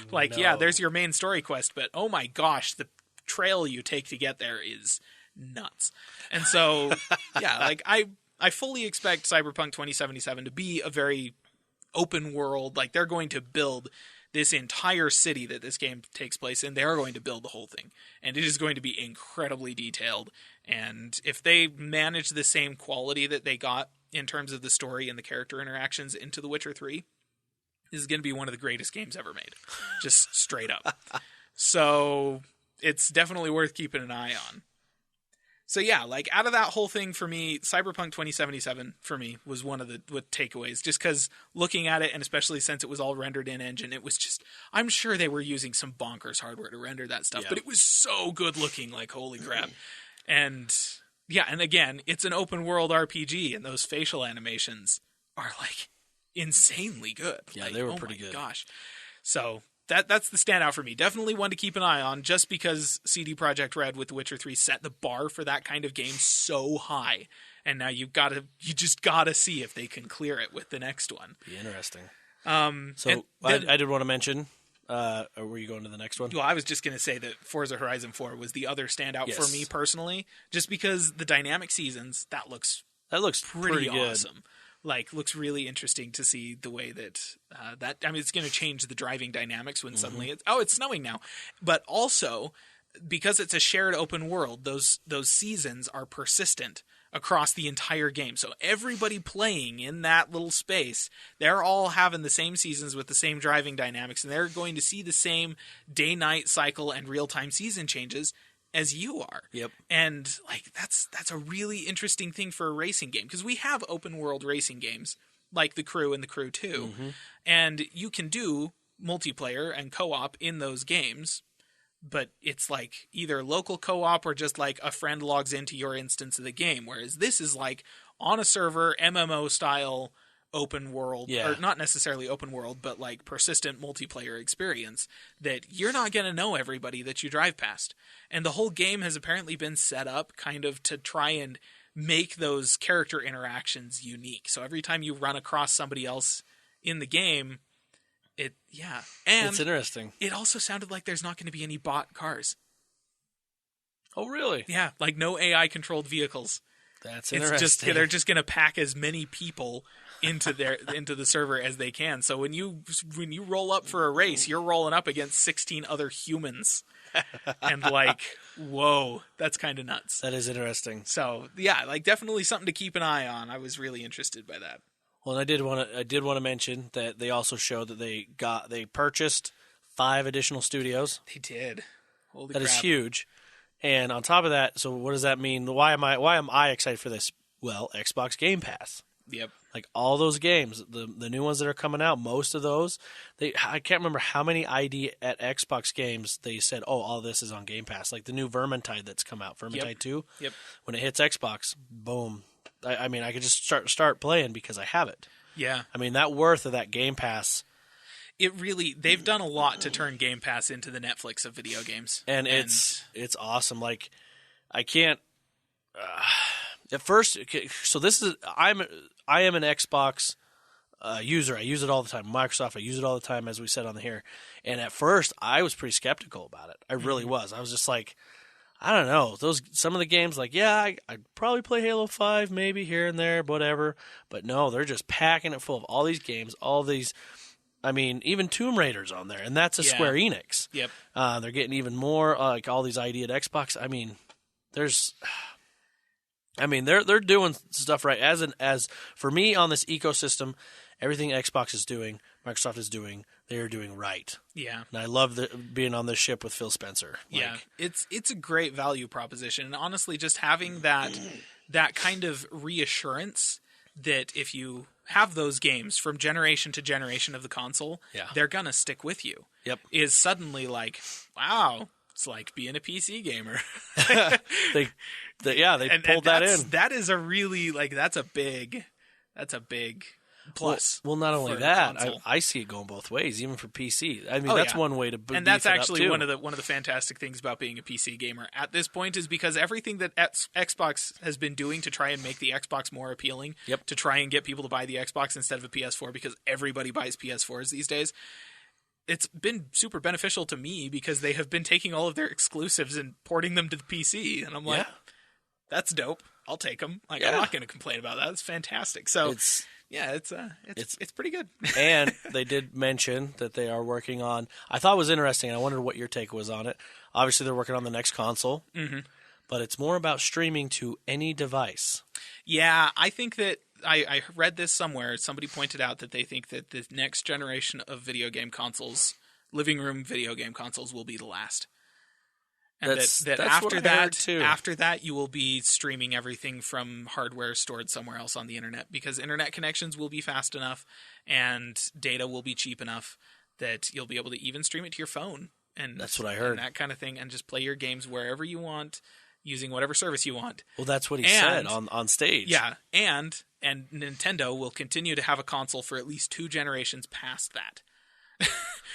There's your main story quest, but oh my gosh, the trail you take to get there is nuts. And so, I fully expect Cyberpunk 2077 to be a very open world. Like they're going to build this entire city that this game takes place in. They're going to build the whole thing, and it is going to be incredibly detailed. And if they manage the same quality that they got in terms of the story and the character interactions into The Witcher 3, this is going to be one of the greatest games ever made. Just straight up. So it's definitely worth keeping an eye on. So yeah, like out of that whole thing for me, Cyberpunk 2077 for me was one of the takeaways, just because looking at it, and especially since it was all rendered in engine, it was just, I'm sure they were using some bonkers hardware to render that stuff, but it was so good looking, like holy crap. And yeah, and again, it's an open world RPG, and those facial animations are like insanely good. Yeah, like, they were pretty good. Gosh. So that's the standout for me. Definitely one to keep an eye on, just because CD Projekt Red with The Witcher 3 set the bar for that kind of game so high, and now you just gotta see if they can clear it with the next one. Be interesting. I did want to mention Or were you going to the next one? Well, I was just going to say that Forza Horizon 4 was the other standout for Yes. me personally, just because the dynamic seasons, that looks pretty good. awesome. Like, looks really interesting to see the way that it's going to change the driving dynamics when suddenly it's snowing now. But also, because it's a shared open world, those seasons are persistent across the entire game. So everybody playing in that little space, they're all having the same seasons with the same driving dynamics, and they're going to see the same day-night cycle and real-time season changes as you are. Yep. And like that's a really interesting thing for a racing game, because we have open world racing games like The Crew and The Crew 2. And you can do multiplayer and co-op in those games, but it's like either local co-op or just like a friend logs into your instance of the game. Whereas this is like on a server, MMO style open world, or not necessarily open world, but like persistent multiplayer experience that you're not going to know everybody that you drive past. And the whole game has apparently been set up kind of to try and make those character interactions unique. So every time you run across somebody else in the game, and it's interesting. It also sounded like there's not going to be any bot cars. Oh, really? Yeah, like no AI controlled vehicles. That's It's interesting. just they're just going to pack as many people into the server as they can. So when you roll up for a race, you're rolling up against 16 other humans, and like, whoa, that's kind of nuts. That is interesting. So yeah, like definitely something to keep an eye on. I was really interested by that. Well, and I did want to mention that they also showed that they purchased 5 additional studios. They did. Holy That crap. is huge. And on top of that, so what does that mean? Why am I excited for this? Well, Xbox Game Pass. Yep. Like all those games, the new ones that are coming out, most of those, I can't remember how many ID at Xbox games they said, oh, all this is on Game Pass. Like the new Vermintide that's come out, Vermintide 2. Yep. When it hits Xbox, boom. I mean, I could just start playing because I have it. Yeah. I mean, that worth of that Game Pass. They've done a lot to turn Game Pass into the Netflix of video games. And it's awesome. Like, I can't... at first, so I am an Xbox user. I use it all the time. Microsoft, I use it all the time, as we said on here. And at first, I was pretty skeptical about it. I really was. I was just like, I don't know. Some of the games, like, I'd probably play Halo 5, maybe here and there, whatever. But no, they're just packing it full of all these games, all these... I mean, even Tomb Raider's on there, and that's a Square Enix. Yep. They're getting even more, like all these ID at Xbox. I mean, they're doing stuff right. As for me on this ecosystem, everything Xbox is doing, Microsoft is doing, they are doing right. Yeah. And I love being on this ship with Phil Spencer. Yeah. It's a great value proposition, and honestly, just having that kind of reassurance that if you have those games from generation to generation of the console, they're going to stick with you. Yep. Is suddenly like, wow, it's like being a PC gamer. They pulled that in. That is a really, like, that's a big plus. Well, not only for that, console. I see it going both ways, even for PC. I mean, that's one way to beef and that's it up, actually too. one of the fantastic things about being a PC gamer at this point is because everything that Xbox has been doing to try and make the Xbox more appealing, to try and get people to buy the Xbox instead of a PS4, because everybody buys PS4s these days. It's been super beneficial to me because they have been taking all of their exclusives and porting them to the PC, and I'm like, that's dope. I'll take them. Like, I'm not going to complain about that. It's fantastic. So it's pretty good. And they did mention that they are working on. I thought it was interesting. And I wondered what your take was on it. Obviously, they're working on the next console, but it's more about streaming to any device. Yeah, I think that I read this somewhere. Somebody pointed out that they think that the next generation of video game consoles, living room video game consoles, will be the last. And that's after what I heard too. After that, you will be streaming everything from hardware stored somewhere else on the internet, because internet connections will be fast enough and data will be cheap enough that you'll be able to even stream it to your phone. And that's what I heard. And that kind of thing, and just play your games wherever you want, using whatever service you want. Well, that's what he said on stage. Yeah, and Nintendo will continue to have a console for at least 2 generations past that.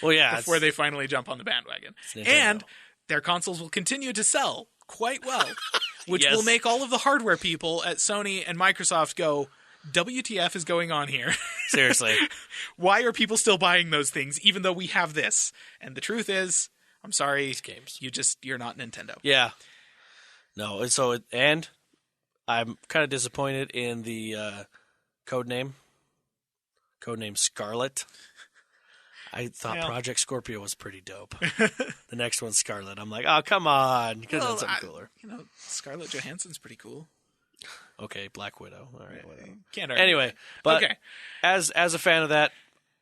Well, yeah, before they finally jump on the bandwagon. And their consoles will continue to sell quite well, which will make all of the hardware people at Sony and Microsoft go, WTF is going on here? Seriously. Why are people still buying those things even though we have this? And the truth is, I'm sorry, games. You're not Nintendo. Yeah. No, and I'm kind of disappointed in the codename Scarlet. I thought Project Scorpio was pretty dope. The next one's Scarlet. I'm like, oh, come on. You could have done something cooler. Scarlett Johansson's pretty cool. Okay, Black Widow. All right, whatever. Can't argue. Anyway, but okay. as a fan of that,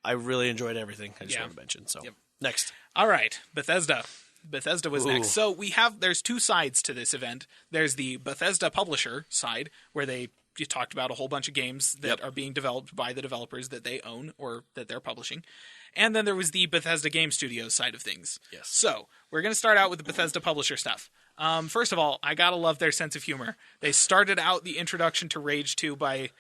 I really enjoyed everything. I just want to mention. So, next. All right, Bethesda. Bethesda was next. So there's two sides to this event. There's the Bethesda publisher side, where you talked about a whole bunch of games that are being developed by the developers that they own or that they're publishing. And then there was the Bethesda Game Studios side of things. Yes. So we're going to start out with the Bethesda publisher stuff. First of all, I gotta love their sense of humor. They started out the introduction to Rage 2 by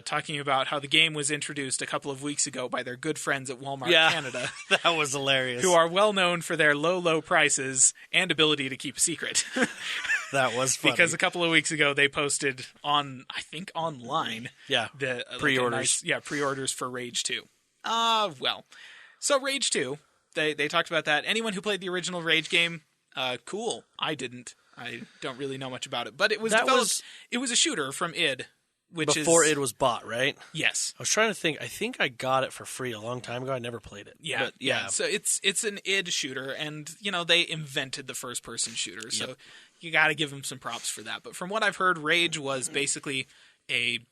talking about how the game was introduced a couple of weeks ago by their good friends at Walmart Canada. That was hilarious. Who are well known for their low prices and ability to keep a secret. That was funny. Because a couple of weeks ago they posted online. The pre-orders. Pre-orders for Rage 2. So Rage 2, they talked about that. Anyone who played the original Rage game, cool. I didn't. I don't really know much about it, but it was it was a shooter from id, before id was bought, right? Yes. I was trying to think. I think I got it for free a long time ago. I never played it. Yeah. So it's an id shooter, and they invented the first person shooter. So you got to give them some props for that. But from what I've heard, Rage was basically it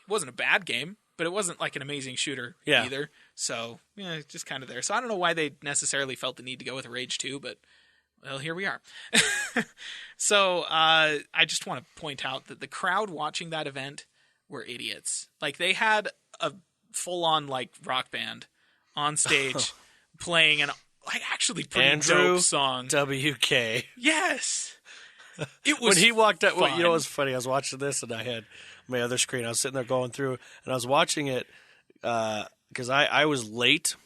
wasn't a bad game, but it wasn't like an amazing shooter either. So, just kind of there. So I don't know why they necessarily felt the need to go with Rage 2, but, well, here we are. So I just want to point out that the crowd watching that event were idiots. Like, they had a full-on, rock band on stage playing an, actually pretty dope song. WK. Yes! It was when he walked out, fun. You know what's funny? I was watching this, and I had my other screen. I was sitting there going through, and I was watching it because I was late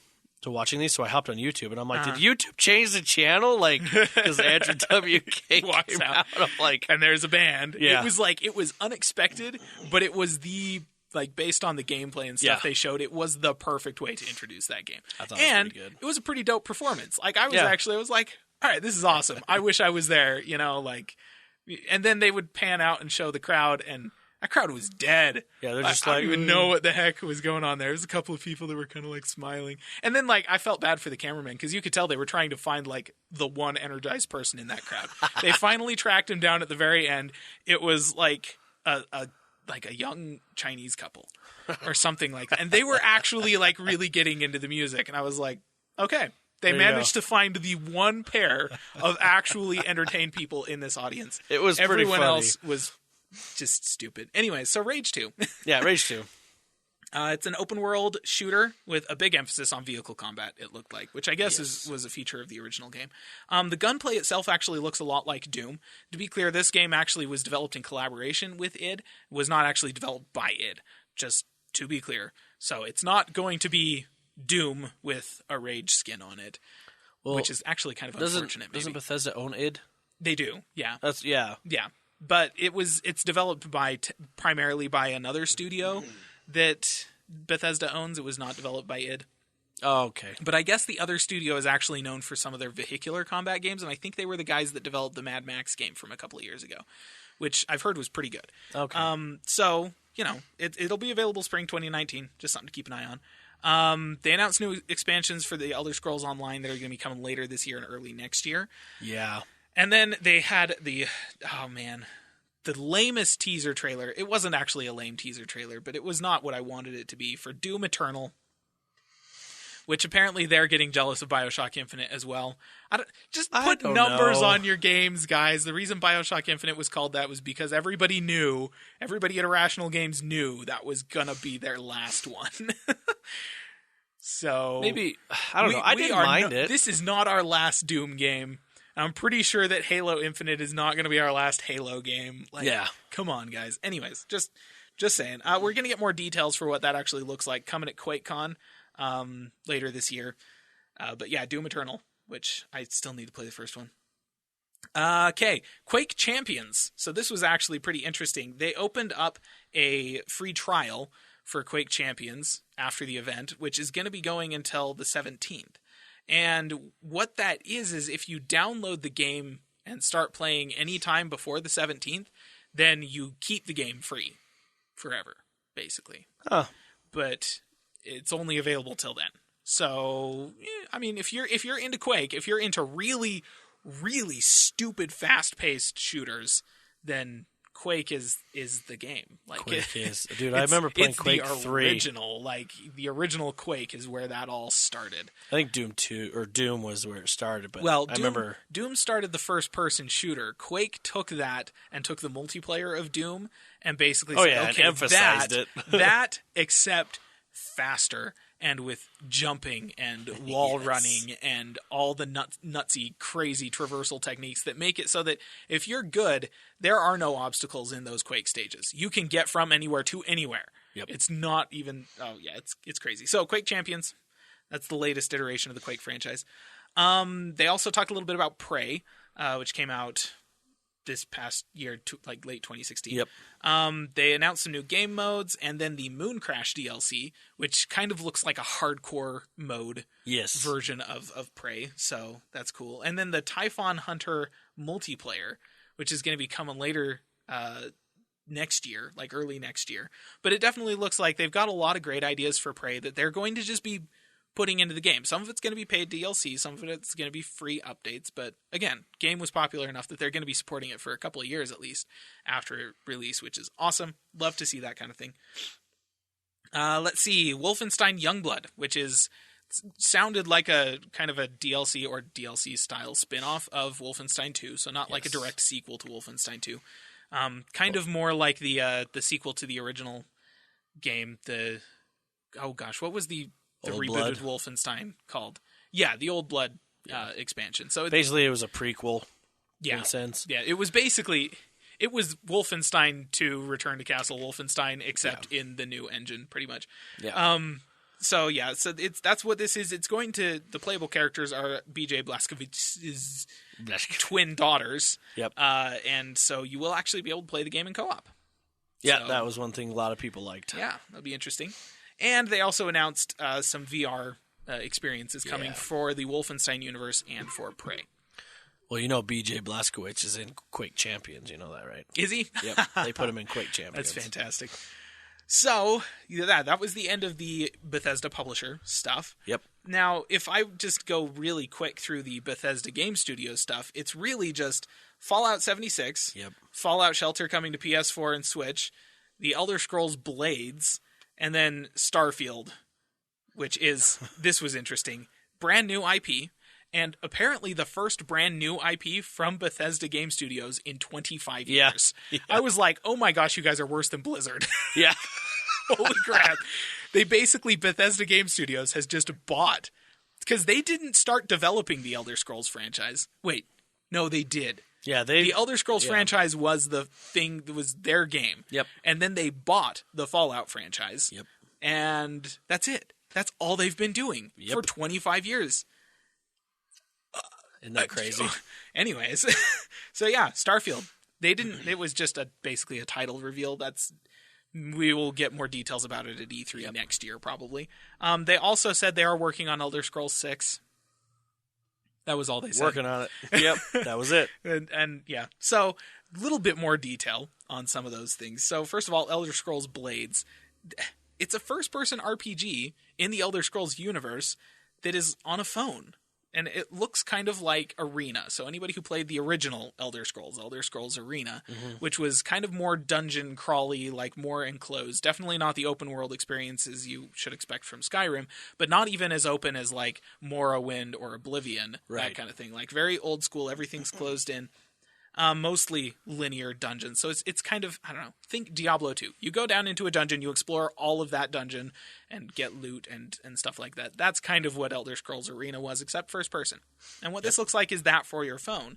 to watching these, so I hopped on YouTube, and I'm like, did YouTube change the channel? Because Andrew WK walks came out. I'm like, and there's a band. Yeah. It was unexpected, but it was based on the gameplay and stuff they showed, it was the perfect way to introduce that game. I thought it was pretty good. It was a pretty dope performance. I was like, all right, this is awesome. I wish I was there, and then they would pan out and show the crowd, and that crowd was dead. Yeah, they're just I don't even know what the heck was going on there. There was a couple of people that were kind of smiling. And then I felt bad for the cameraman because you could tell they were trying to find the one energized person in that crowd. They finally tracked him down at the very end. It was a young Chinese couple or something like that. And they were actually really getting into the music. And I was like, okay. They managed to find the one pair of actually entertained people in this audience. It was pretty funny. Everyone else was just stupid. Anyway, so Rage 2. Yeah, Rage 2. It's an open world shooter with a big emphasis on vehicle combat, it looked like, which I guess was a feature of the original game. The gunplay itself actually looks a lot like Doom. To be clear, this game actually was developed in collaboration with id, was not actually developed by id, just to be clear. So it's not going to be Doom with a Rage skin on it, which is actually kind of unfortunate. Doesn't Bethesda own id? They do, yeah. Yeah. But it's developed primarily by another studio that Bethesda owns. It was not developed by id. Oh, okay. But I guess the other studio is actually known for some of their vehicular combat games, and I think they were the guys that developed the Mad Max game from a couple of years ago, which I've heard was pretty good. Okay. So, it'll be available spring 2019, just something to keep an eye on. They announced new expansions for the Elder Scrolls Online that are going to be coming later this year and early next year. Yeah. And then they had the lamest teaser trailer. It wasn't actually a lame teaser trailer, but it was not what I wanted it to be for Doom Eternal, which apparently they're getting jealous of BioShock Infinite as well. Put numbers on your games, guys. The reason BioShock Infinite was called that was because everybody at Irrational Games knew that was going to be their last one. So maybe, I don't know. I didn't mind it. This is not our last Doom game. I'm pretty sure that Halo Infinite is not going to be our last Halo game. Come on, guys. Anyways, just saying. We're going to get more details for what that actually looks like coming at QuakeCon later this year. But yeah, Doom Eternal, which I still need to play the first one. Okay, Quake Champions. So this was actually pretty interesting. They opened up a free trial for Quake Champions after the event, which is going to be going until the 17th. And what that is if you download the game and start playing anytime before the 17th, then you keep the game free forever, basically. Huh. But it's only available till then. So, I mean, if you're into Quake, if you're into really, really stupid, fast-paced shooters, then Quake is the game. Like Quake is, dude. I remember playing Quake the 3. Original, like the original Quake is where that all started. I think Doom 2 or Doom was where it started, but Well, I remember Doom started the first-person shooter. Quake took that and took the multiplayer of Doom and basically said, and okay, emphasized it. that except faster and with jumping and wall Yes. running and all the nutsy, crazy traversal techniques that make it so that if you're good, there are no obstacles in those Quake stages. You can get from anywhere to anywhere. Yep. It's not even... Oh, yeah, it's crazy. So, Quake Champions, that's the latest iteration of the Quake franchise. They also talked a little bit about Prey, which came out this past year, like late 2016. Yep. They announced some new game modes, and then the Moon Crash DLC, which kind of looks like a hardcore mode yes. version of Prey, so that's cool. And then the Typhon Hunter multiplayer, which is going to be coming later next year, like early next year. But it definitely looks like they've got a lot of great ideas for Prey that they're going to just be putting into the game. Some of it's going to be paid DLC, some of it's going to be free updates, but again, game was popular enough that they're going to be supporting it for a couple of years at least after release, which is awesome. Love to see that kind of thing. Let's see, Wolfenstein Youngblood, which sounded like a kind of a DLC or DLC style spin-off of Wolfenstein 2, so not like a direct sequel to Wolfenstein 2. Kind of more like the sequel to the original game, what was the Old rebooted Blood? Wolfenstein called? Yeah, the Old Blood expansion. So Basically, it was a prequel. yeah, In a sense. yeah, it was Wolfenstein 2 Return to Castle Wolfenstein, except in the new engine, pretty much. Yeah. So that's what this is. It's going to, the playable characters are BJ Blazkowicz's twin daughters. Yep. And so you will actually be able to play the game in co-op. Yeah, So- that was one thing a lot of people liked. Yeah, that'll be interesting. And they also announced some VR experiences coming for the Wolfenstein universe and for Prey. Well, you know BJ Blazkowicz is in Quake Champions. You know that, right? Is he? Yep. They put him in Quake Champions. That's fantastic. So, that was the end of the Bethesda publisher stuff. Yep. Now, if I just go really quick through the Bethesda Game Studios stuff, it's really just Fallout 76, Yep. Fallout Shelter coming to PS4 and Switch, The Elder Scrolls Blades, and then Starfield, which is, this was interesting, brand new IP, and apparently the first brand new IP from Bethesda Game Studios in 25 Yeah. years. I was like, oh my gosh, you guys are worse than Blizzard. Yeah. Holy crap. Bethesda Game Studios has just bought, because they didn't start developing the Elder Scrolls franchise. Wait, no, they did. Yeah, The Elder Scrolls franchise was the thing that was their game. Yep. And then they bought the Fallout franchise. Yep. And that's it. That's all they've been doing for 25 years. Isn't that crazy? Anyways, so yeah, Starfield. It was just basically a title reveal. We will get more details about it at E3 next year, probably. They also said they are working on Elder Scrolls 6. That was all they said. Working on it. Yep, that was it. And yeah, so a little bit more detail on some of those things. So first of all, Elder Scrolls Blades. It's a first-person RPG in the Elder Scrolls universe that is on a phone. And it looks kind of like Arena. So anybody who played the original Elder Scrolls Arena, which was kind of more dungeon crawly, like more enclosed. Definitely not the open world experiences you should expect from Skyrim, but not even as open as like Morrowind or Oblivion, that Right. kind of thing. Like very old school, everything's closed in. Mostly linear dungeons. So it's kind of, I don't know, think Diablo 2. You go down into a dungeon, you explore all of that dungeon and get loot and stuff like that. That's kind of what Elder Scrolls Arena was, except first person. And what this looks like is that for your phone.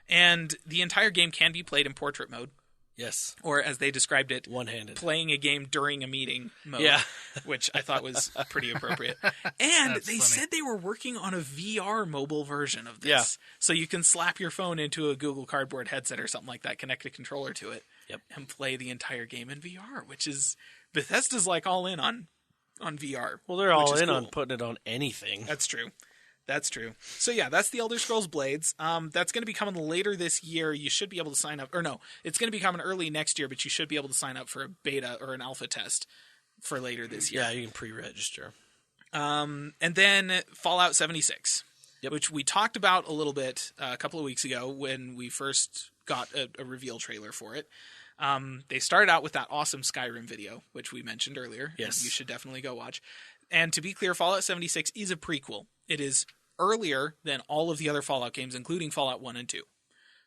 And the entire game can be played in portrait mode. Yes. or as they described it, One-handed. playing a game during a meeting mode, Yeah. which I thought was pretty appropriate. And That's they funny. said they were working on a VR mobile version of this. Yeah. So you can slap your phone into a Google Cardboard headset or something like that, connect a controller to it, Yep. and play the entire game in VR, which is Bethesda's like all in on VR. Well, they're which all is in cool. on putting it on anything. That's true. That's true. So yeah, that's the Elder Scrolls Blades. That's going to be coming later this year. You should be able to sign up. Or no, it's going to be coming early next year, but you should be able to sign up for a beta or an alpha test for later this year. Yeah, you can pre-register. And then Fallout 76, Yep. which we talked about a little bit a couple of weeks ago when we first got a reveal trailer for it. They started out with that awesome Skyrim video, which we mentioned earlier. Yes. You should definitely go watch. And to be clear, Fallout 76 is a prequel. It is earlier than all of the other Fallout games, including Fallout 1 and 2.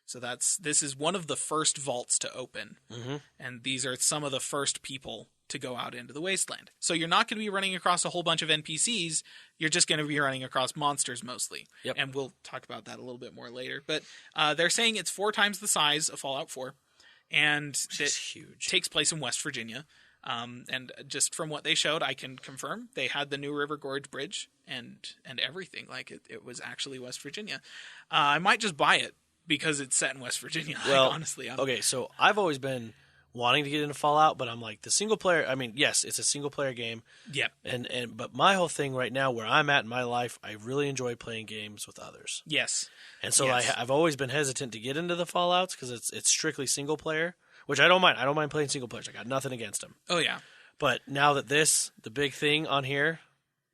So this is one of the first vaults to open. Mm-hmm. And these are some of the first people to go out into the wasteland. So you're not going to be running across a whole bunch of NPCs. You're just going to be running across monsters mostly. Yep. And we'll talk about that a little bit more later. But they're saying it's 4 times the size of Fallout 4. And Which it is huge. takes place in West Virginia. And just from what they showed, I can confirm they had the New River Gorge Bridge and everything. Like it was actually West Virginia. I might just buy it because it's set in West Virginia. Well, like, honestly, okay, so I've always been wanting to get into Fallout, but I'm like the single player. I mean, yes, it's a single player game, Yep. but my whole thing right now, where I'm at in my life, I really enjoy playing games with others, Yes. and so Yes. I've always been hesitant to get into the Fallouts because it's strictly single player, which I don't mind. I don't mind playing single players. I got nothing against them. Oh yeah. But now that the big thing on here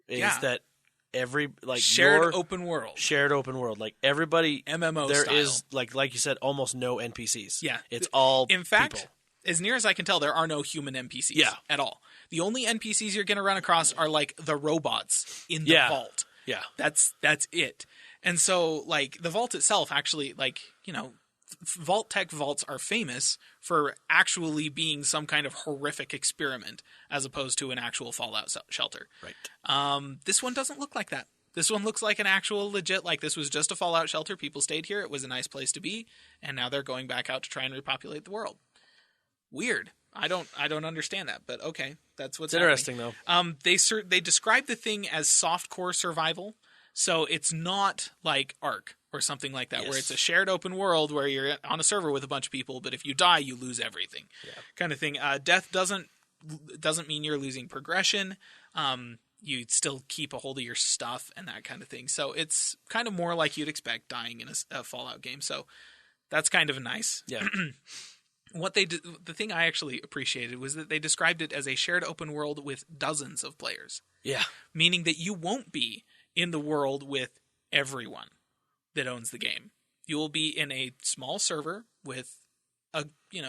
is Yeah. that every Shared your open world. shared open world, like everybody MMO there style. is like you said, almost no NPCs. Yeah. It's all In fact, people. as near as I can tell, there are no human NPCs Yeah. at all. The only NPCs you're going to run across are like the robots in the Yeah. vault. Yeah. That's it. And so like the vault itself actually, like, you know, Vault Tech vaults are famous for actually being some kind of horrific experiment as opposed to an actual Fallout shelter. Right. This one doesn't look like that. This one looks like an actual legit, like this was just a Fallout shelter. People stayed here. It was a nice place to be. And now they're going back out to try and repopulate the world. Weird. I don't understand that, but okay. That's what's It's interesting though. They describe the thing as softcore survival. So it's not like Ark or something like that, where Yes. it's a shared open world where you're on a server with a bunch of people, but if you die, you lose everything, kind of thing. Death doesn't mean you're losing progression. You still keep a hold of your stuff and that kind of thing. So it's kind of more like you'd expect dying in a Fallout game. So that's kind of nice. Yeah. What they did, the thing I actually appreciated was that they described it as a shared open world with dozens of players, Yeah. meaning that you won't be in the world with everyone that owns the game. You will be in a small server with a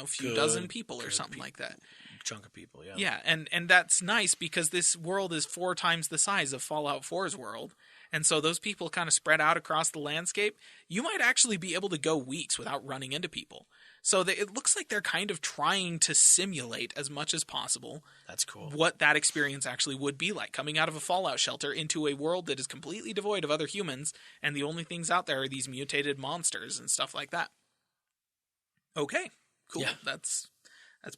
few dozen people or something like that. Chunk of people, yeah. Yeah, and that's nice because this world is 4 times the size of Fallout 4's world. And so those people kind of spread out across the landscape. You might actually be able to go weeks without running into people. So it looks like they're kind of trying to simulate as much as possible That's cool. what that experience actually would be like, coming out of a Fallout shelter into a world that is completely devoid of other humans, and the only things out there are these mutated monsters and stuff like that. Okay, cool. Yeah. That's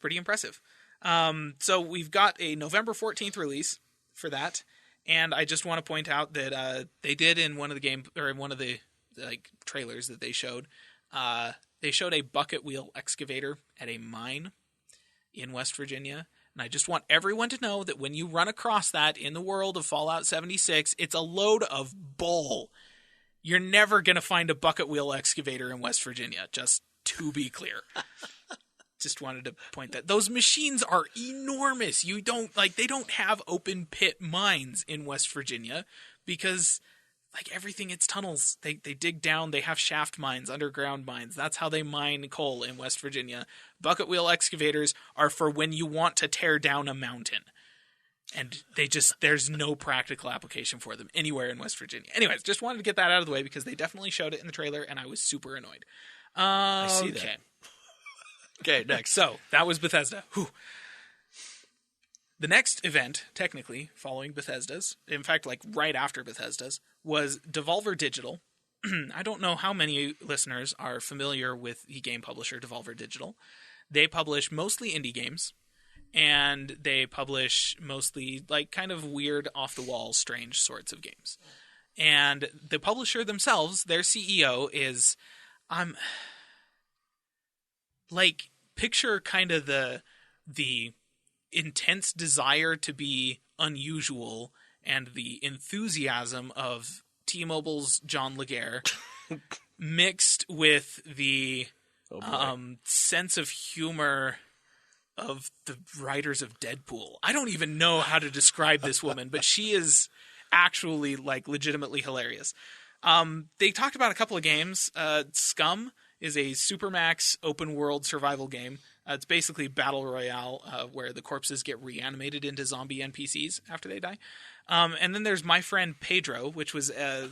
pretty impressive. So we've got a November 14th release for that, and I just want to point out that they did in one of the trailers that they showed a bucket wheel excavator at a mine in West Virginia. And I just want everyone to know that when you run across that in the world of Fallout 76, it's a load of bull. You're never going to find a bucket wheel excavator in West Virginia, just to be clear. Just wanted to point that. Those machines are enormous. They don't have open pit mines in West Virginia because like everything, it's tunnels. They dig down. They have shaft mines, underground mines. That's how they mine coal in West Virginia. Bucket wheel excavators are for when you want to tear down a mountain. And there's no practical application for them anywhere in West Virginia. Anyways, just wanted to get that out of the way because they definitely showed it in the trailer and I was super annoyed. I see that. Okay, next. So that was Bethesda. Whew. The next event, technically, following Bethesda's, in fact, like right after Bethesda's, was Devolver Digital. I don't know how many listeners are familiar with the game publisher Devolver Digital. They publish mostly indie games, and they publish mostly like kind of weird, off-the-wall, strange sorts of games. And the publisher themselves, their CEO is, like, picture kind of the intense desire to be unusual and the enthusiasm of T-Mobile's John Laguerre mixed with the sense of humor of the writers of Deadpool. I don't even know how to describe this woman, but she is actually like legitimately hilarious. They talked about a couple of games. Scum is a Supermax open world survival game. It's basically battle royale where the corpses get reanimated into zombie NPCs after they die. And then there's My Friend Pedro, which was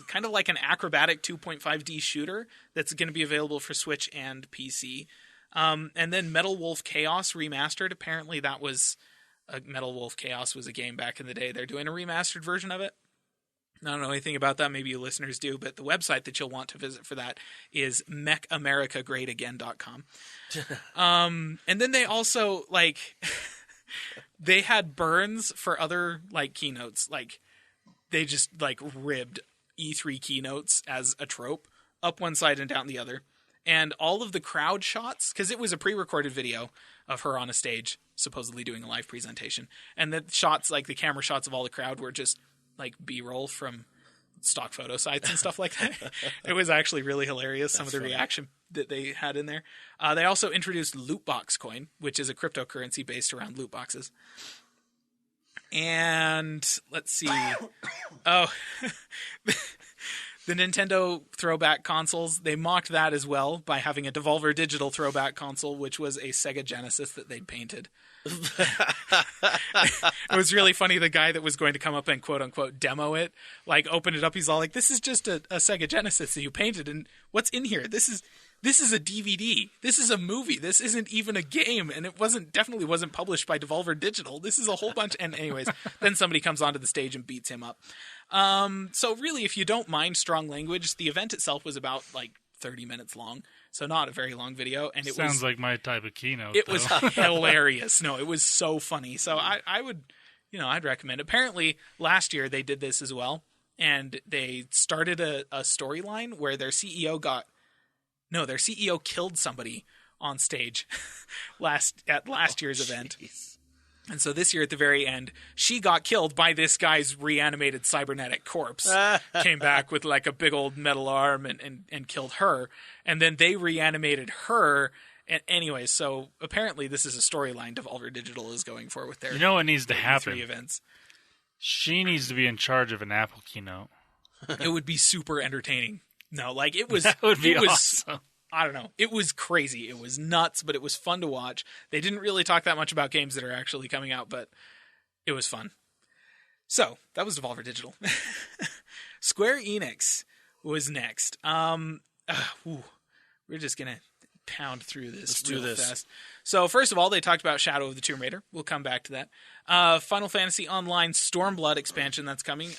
kind of like an acrobatic 2.5D shooter that's going to be available for Switch and PC. And then Metal Wolf Chaos Remastered. Apparently that was Metal Wolf Chaos was a game back in the day. They're doing a remastered version of it. I don't know anything about that. Maybe you listeners do, but the website that you'll want to visit for that is mechamericagreatagain.com. And then they also they had burns for other keynotes. Like they just ribbed E3 keynotes as a trope up one side and down the other. And all of the crowd shots, because it was a pre-recorded video of her on a stage, supposedly doing a live presentation. And the shots, the camera shots of all the crowd were just B-roll from stock photo sites and stuff like that. It was actually really hilarious, some of the reaction that they had in there. They also introduced Lootbox Coin, which is a cryptocurrency based around loot boxes. And let's see. The Nintendo throwback consoles, they mocked that as well by having a Devolver Digital throwback console, which was a Sega Genesis that they'd painted. It was really funny. The guy that was going to come up and quote unquote demo it, opened it up. He's all like, "This is just a Sega Genesis that you painted, and what's in here? This is a DVD. This is a movie. This isn't even a game, and it definitely wasn't published by Devolver Digital. This is a whole bunch." And anyways, then somebody comes onto the stage and beats him up. So really, if you don't mind strong language, the event itself was about 30 minutes long. So not a very long video, and it sounds like my type of keynote. It was hilarious. No, it was so funny. So I would, I'd recommend. Apparently, last year they did this as well, and they started a storyline where their CEO killed somebody on stage at last year's event. And so this year at the very end, she got killed by this guy's reanimated cybernetic corpse. Came back with a big old metal arm and killed her. And then they reanimated her. And anyway, so apparently this is a storyline Devolver Digital is going for with their You know what needs to happen? E3 events. She needs to be in charge of an Apple keynote. It would be super entertaining. No, it was... That would be awesome. I don't know. It was crazy. It was nuts, but it was fun to watch. They didn't really talk that much about games that are actually coming out, but it was fun. So, that was Devolver Digital. Square Enix was next. We're just going to pound through this. Let's do this. Fast. So, first of all, they talked about Shadow of the Tomb Raider. We'll come back to that. Final Fantasy Online Stormblood expansion that's coming.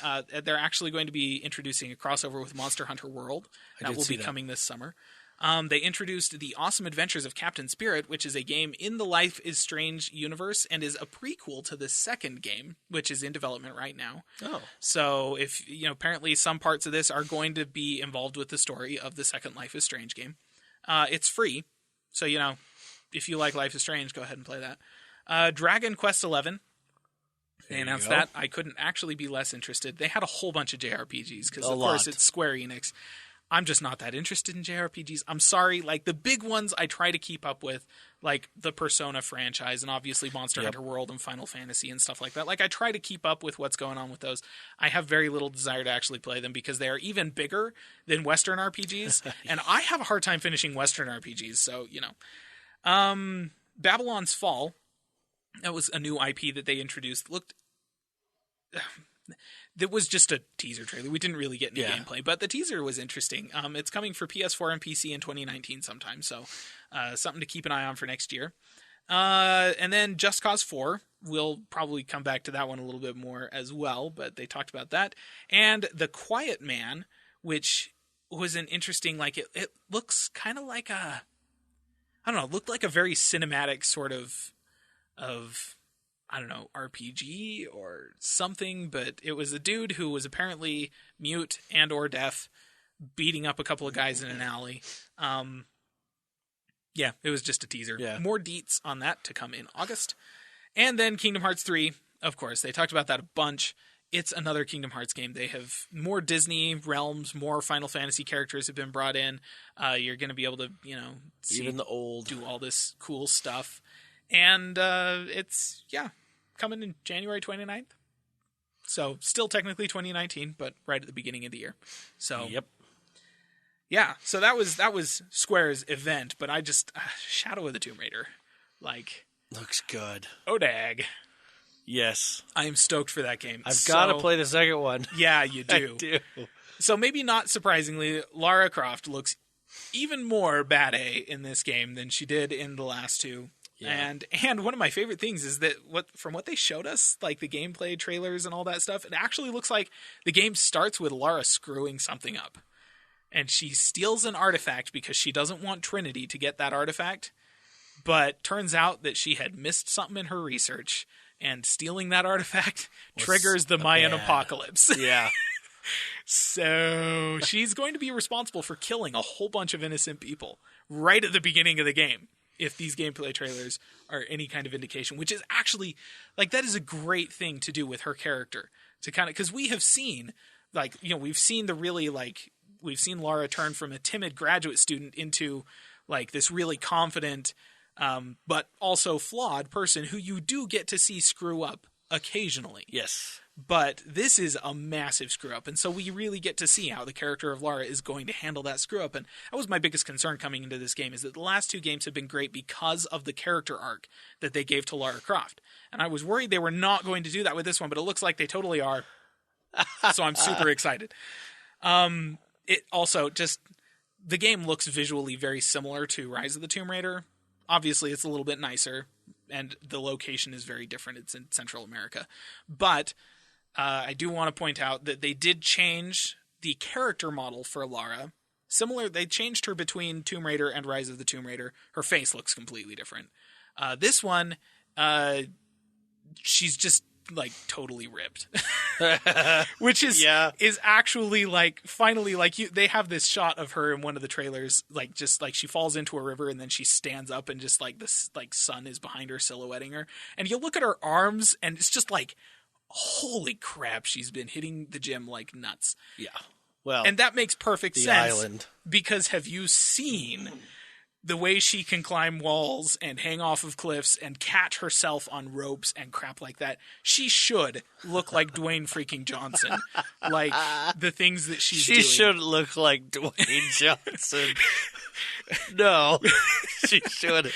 They're actually going to be introducing a crossover with Monster Hunter World. That will be coming this summer. They introduced The Awesome Adventures of Captain Spirit, which is a game in the Life is Strange universe and is a prequel to the second game, which is in development right now. Oh. So if, apparently some parts of this are going to be involved with the story of the second Life is Strange game. It's free. So, if you like Life is Strange, go ahead and play that. Dragon Quest XI. They announced that. I couldn't actually be less interested. They had a whole bunch of JRPGs because, of course, it's Square Enix. I'm just not that interested in JRPGs. I'm sorry. The big ones I try to keep up with, the Persona franchise and obviously Monster Hunter World and Final Fantasy and stuff like that. I try to keep up with what's going on with those. I have very little desire to actually play them because they are even bigger than Western RPGs. And I have a hard time finishing Western RPGs. So, Babylon's Fall, that was a new IP that they introduced. That was just a teaser trailer. We didn't really get any gameplay, but the teaser was interesting. It's coming for PS4 and PC in 2019 sometime, so something to keep an eye on for next year. And then Just Cause 4. We'll probably come back to that one a little bit more as well, but they talked about that. And The Quiet Man, which was an interesting, it looks kind of like a... I don't know, looked like a very cinematic sort of I don't know, RPG or something, but it was a dude who was apparently mute and or deaf beating up a couple of guys in an alley. Yeah, it was just a teaser. Yeah. More deets on that to come in August. And then Kingdom Hearts 3, of course, they talked about that a bunch. It's another Kingdom Hearts game. They have more Disney realms, more Final Fantasy characters have been brought in. You're going to be able to, see, even the old, do all this cool stuff. And it's, coming in January 29th. So still technically 2019, but right at the beginning of the year. So Yep. Yeah, so that was Square's event, but I just Shadow of the Tomb Raider, looks good. Odag. Yes, I am stoked for that game. I've got to play the second one. Yeah, you do. I do. So maybe not surprisingly, Lara Croft looks even more bad-a in this game than she did in the last two. Yeah. And one of my favorite things is that from what they showed us, like the gameplay trailers and all that stuff, it actually looks like the game starts with Lara screwing something up. And she steals an artifact because she doesn't want Trinity to get that artifact. But turns out that she had missed something in her research, and stealing that artifact triggers the Mayan apocalypse. Yeah. So she's going to be responsible for killing a whole bunch of innocent people right at the beginning of the game, if these gameplay trailers are any kind of indication, which is actually, that is a great thing to do with her character. To kind of, because we have seen, we've seen the really, we've seen Lara turn from a timid graduate student into this really confident, but also flawed person who you do get to see screw up occasionally. Yes. But this is a massive screw up. And so we really get to see how the character of Lara is going to handle that screw up. And that was my biggest concern coming into this game, is that the last two games have been great because of the character arc that they gave to Lara Croft. And I was worried they were not going to do that with this one, but it looks like they totally are. So I'm super excited. It also just, the game looks visually very similar to Rise of the Tomb Raider. Obviously, it's a little bit nicer, and the location is very different. It's in Central America. But I do want to point out that they did change the character model for Lara. They changed her between Tomb Raider and Rise of the Tomb Raider. Her face looks completely different. This one, she's just totally ripped, which is actually finally they have this shot of her in one of the trailers, she falls into a river and then she stands up and just this sun is behind her silhouetting her, and you look at her arms and it's just holy crap, she's been hitting the gym like nuts. Yeah, well, and that makes perfect sense. Island, because have you seen the way she can climb walls and hang off of cliffs and catch herself on ropes and crap like that? She should look like Dwayne freaking Johnson. The things that she's doing. She should look like Dwayne Johnson. No, she shouldn't.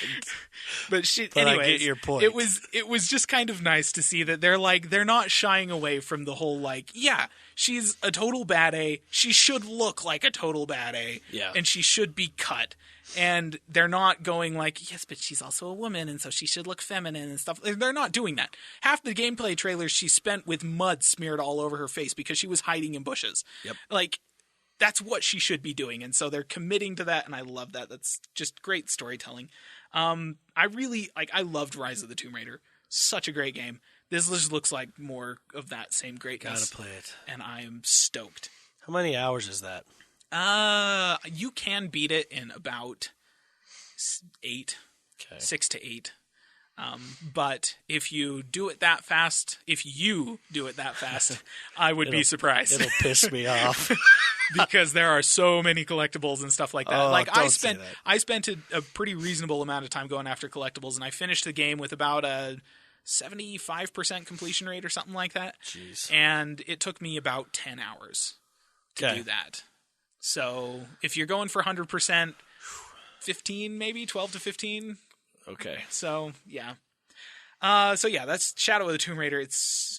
But anyways, I get your point. It was just kind of nice to see that they're not shying away from the whole she's a total bad A. She should look like a total bad A. Yeah. And she should be cut. And they're not going yes, but she's also a woman, and so she should look feminine and stuff. They're not doing that. Half the gameplay trailers she spent with mud smeared all over her face because she was hiding in bushes. Yep. That's what she should be doing. And so they're committing to that, and I love that. That's just great storytelling. I really, I loved Rise of the Tomb Raider. Such a great game. This just looks like more of that same greatness. Gotta play it. And I am stoked. How many hours is that? You can beat it in about 8, 6 to 8. But if you do it that fast, I would be surprised. It'll piss me off. Because there are so many collectibles and stuff like that. Oh, I spent a pretty reasonable amount of time going after collectibles, and I finished the game with about a 75% completion rate or something like that. Jeez. And it took me about 10 hours to do that. So if you're going for 100%, 15 maybe, 12 to 15. Okay. So, yeah. That's Shadow of the Tomb Raider. It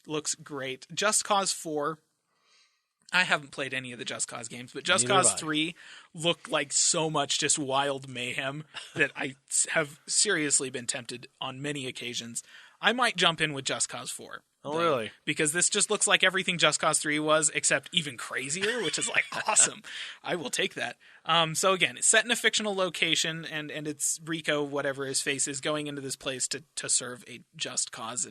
looks great. Just Cause 4. I haven't played any of the Just Cause games, but Just Cause 3 looked like so much just wild mayhem that I have seriously been tempted on many occasions. I might jump in with Just Cause 4. Oh, really? Because this just looks like everything Just Cause 3 was, except even crazier, which is like awesome. I will take that. So again, it's set in a fictional location, and it's Rico, whatever his face is, going into this place to serve a just cause